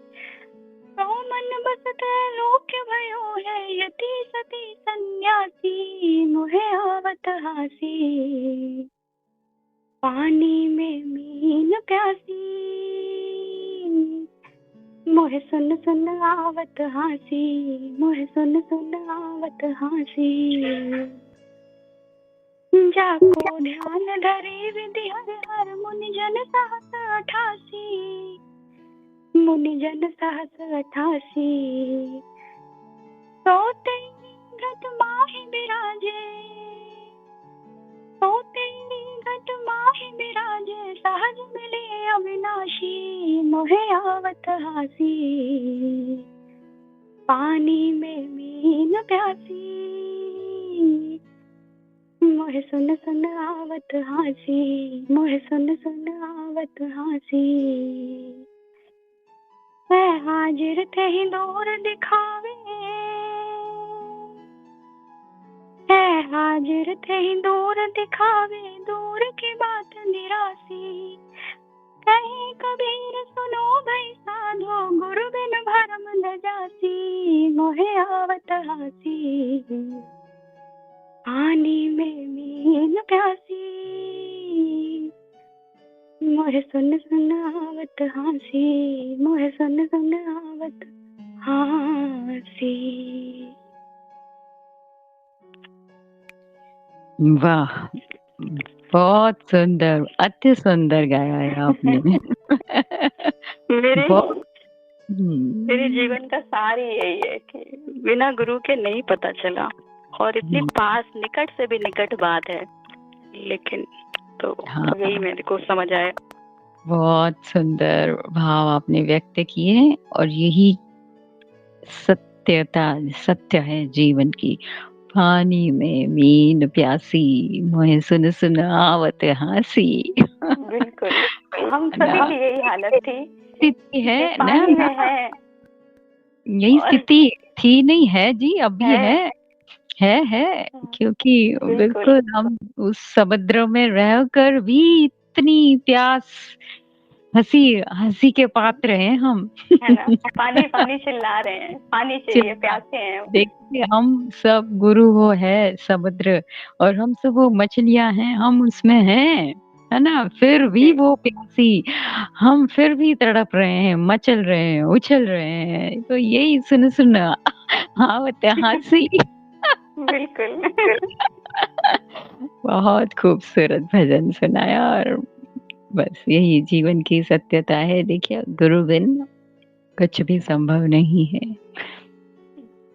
तो मन बसत लोक भयो है, यति सती सन्यासी, मोहे आवत हासी। पानी में मीन प्यासी, मोहे सुन सुन आवत हासी, मोहे सुन सुन आवत हासी। जाको ध्यान धरे विधि हर हर, मुनि जन सहस 88, मुनि जन सहस 88। सोते घट माहि बिराजे, सोते घट माहि बिराजे, सहज मिले अविनाशी, मोहे आवत हासी। पानी में मीन प्यासी, मोहे सुन सुन आवत हासी, मोहे सुन सुन आवत हासी। वह हाजिर थे ही दूर दिखावे, है हाजिर थे ही दूर दिखावे, दूर की बात निरासी। कहीं कबीर सुनो भई साधो, गुरु बिन भरम न जासी, मोहे आवत हासी। पानी में मीन प्यासी, मोहे सुन सुन आवत हासी, मोहे सुन सुन आवत हासी। वाह, बहुत सुंदर, अति सुंदर गाया है आपने। मेरे जीवन का सार ही यही है कि बिना गुरु के नहीं पता चला, और इतनी पास निकट से भी निकट बात है, लेकिन तो हाँ, यही मेरे को समझ आया। बहुत सुंदर भाव आपने व्यक्त किए, और यही सत्य है जीवन की। पानी में मीन प्यासी, मोहे सुन सुन आवत हासी। बिल्कुल, हम सभी की यही हालत थी, स्थिति है पानी में है, यही स्थिति थी, नहीं है जी, अभी है, क्योंकि बिल्कुल हम उस समुद्र में रहकर भी इतनी प्यास, हंसी के पात्र हैं हम, है ना? पानी पानी चिल्ला रहे हैं, पानी चाहिए, प्यासे हैं। देखिए, हम सब गुरु वो है समुद्र, और हम सब वो मछलियां हैं, हम उसमें हैं, है ना? फिर भी वो प्यासी, हम फिर भी तड़प रहे हैं, मचल रहे हैं, उछल रहे हैं। तो यही सुन आवत हासी। बिल्कुल। बहुत खूबसूरत भजन सुनाया, और बस यही जीवन की सत्यता है। देखिए, गुरु बिन कुछ भी संभव नहीं है,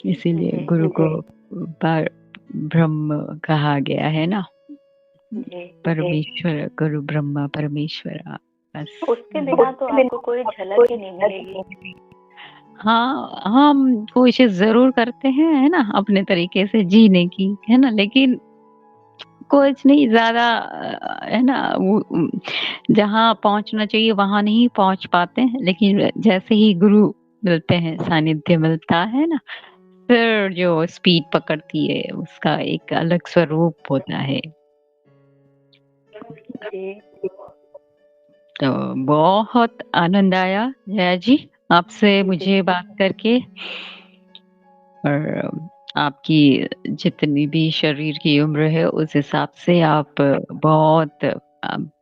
इसीलिए गुरु को ब्रह्म कहा गया है ना। परमेश्वर, गुरु ब्रह्मा परमेश्वर, बस उसके बिना तो आपको कोई झलक ही नहीं मिलेगी। हाँ, हम कोशिश जरूर करते हैं, है ना, अपने तरीके से जीने की, है ना, लेकिन कुछ नहीं ज्यादा, है ना, जहाँ पहुंचना चाहिए वहां नहीं पहुंच पाते हैं। लेकिन जैसे ही गुरु मिलते हैं, सानिध्य मिलता है ना, फिर जो स्पीड पकड़ती है, उसका एक अलग स्वरूप होता है। तो बहुत आनंद आया जया जी आपसे मुझे बात करके, और आपकी जितनी भी शरीर की उम्र है, उस हिसाब से आप बहुत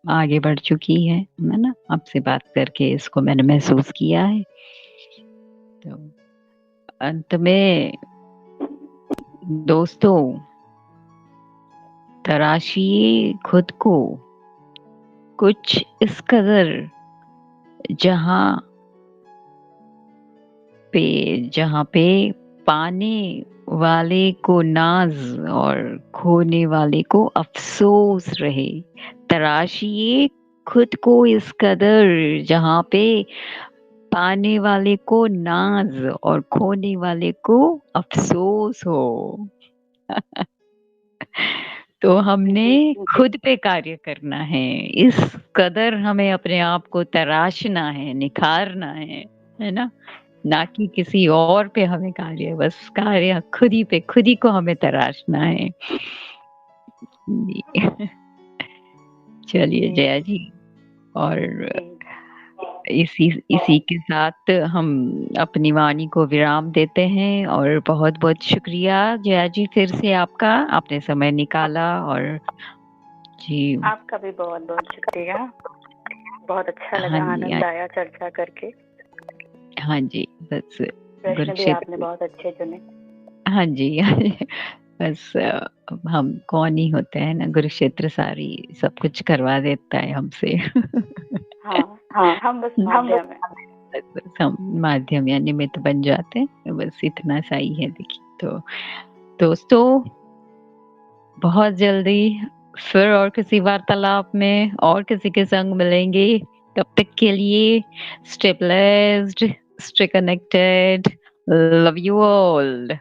आगे बढ़ चुकी है ना। आपसे बात करके इसको मैंने महसूस किया है। तो अंत में दोस्तों, तराशिए खुद को कुछ इस कदर, जहां पे पाने वाले को नाज और खोने वाले को अफसोस रहे। तराशिए खुद को इस कदर, जहां पे पाने वाले को नाज और खोने वाले को अफसोस हो। तो हमने जी, खुद पे कार्य करना है। इस कदर हमें अपने आप को तराशना है, निखारना है ना? ना कि किसी और पे हमें बस कार्य खुद ही को हमें तराशना है। जी। चलिए जी, जया जी, और जी। इसी इसी के साथ हम अपनी वाणी को विराम देते हैं, और बहुत-बहुत शुक्रिया जया जी फिर से आपका, आपने समय निकाला। और जी, आपका भी बहुत-बहुत शुक्रिया। बहुत अच्छा लगा, हाँ जी, हाँ, आनंद आया चर्चा करके। हाँ जी, बस प्रश्न भी आपने कुरुक्षेत्र। बहुत अच्छे चुने। हाँ जी, हाँ जी, बस हम कौन ही होते हैं ना, कुरुक्षेत्र सारी सब कुछ करवा देता है हमसे। हाँ, हाँ, हम बस हम माध्यम हैं। बस हम माध्यम या निमित्त बन जाते हैं, बस इतना सा ही है देखिए। तो दोस्तों, बहुत जल्दी फिर और किसी वार्तालाप में और किसी के संग मिलेंगे। तब तक के लिए stay blessed, stay connected, love you all.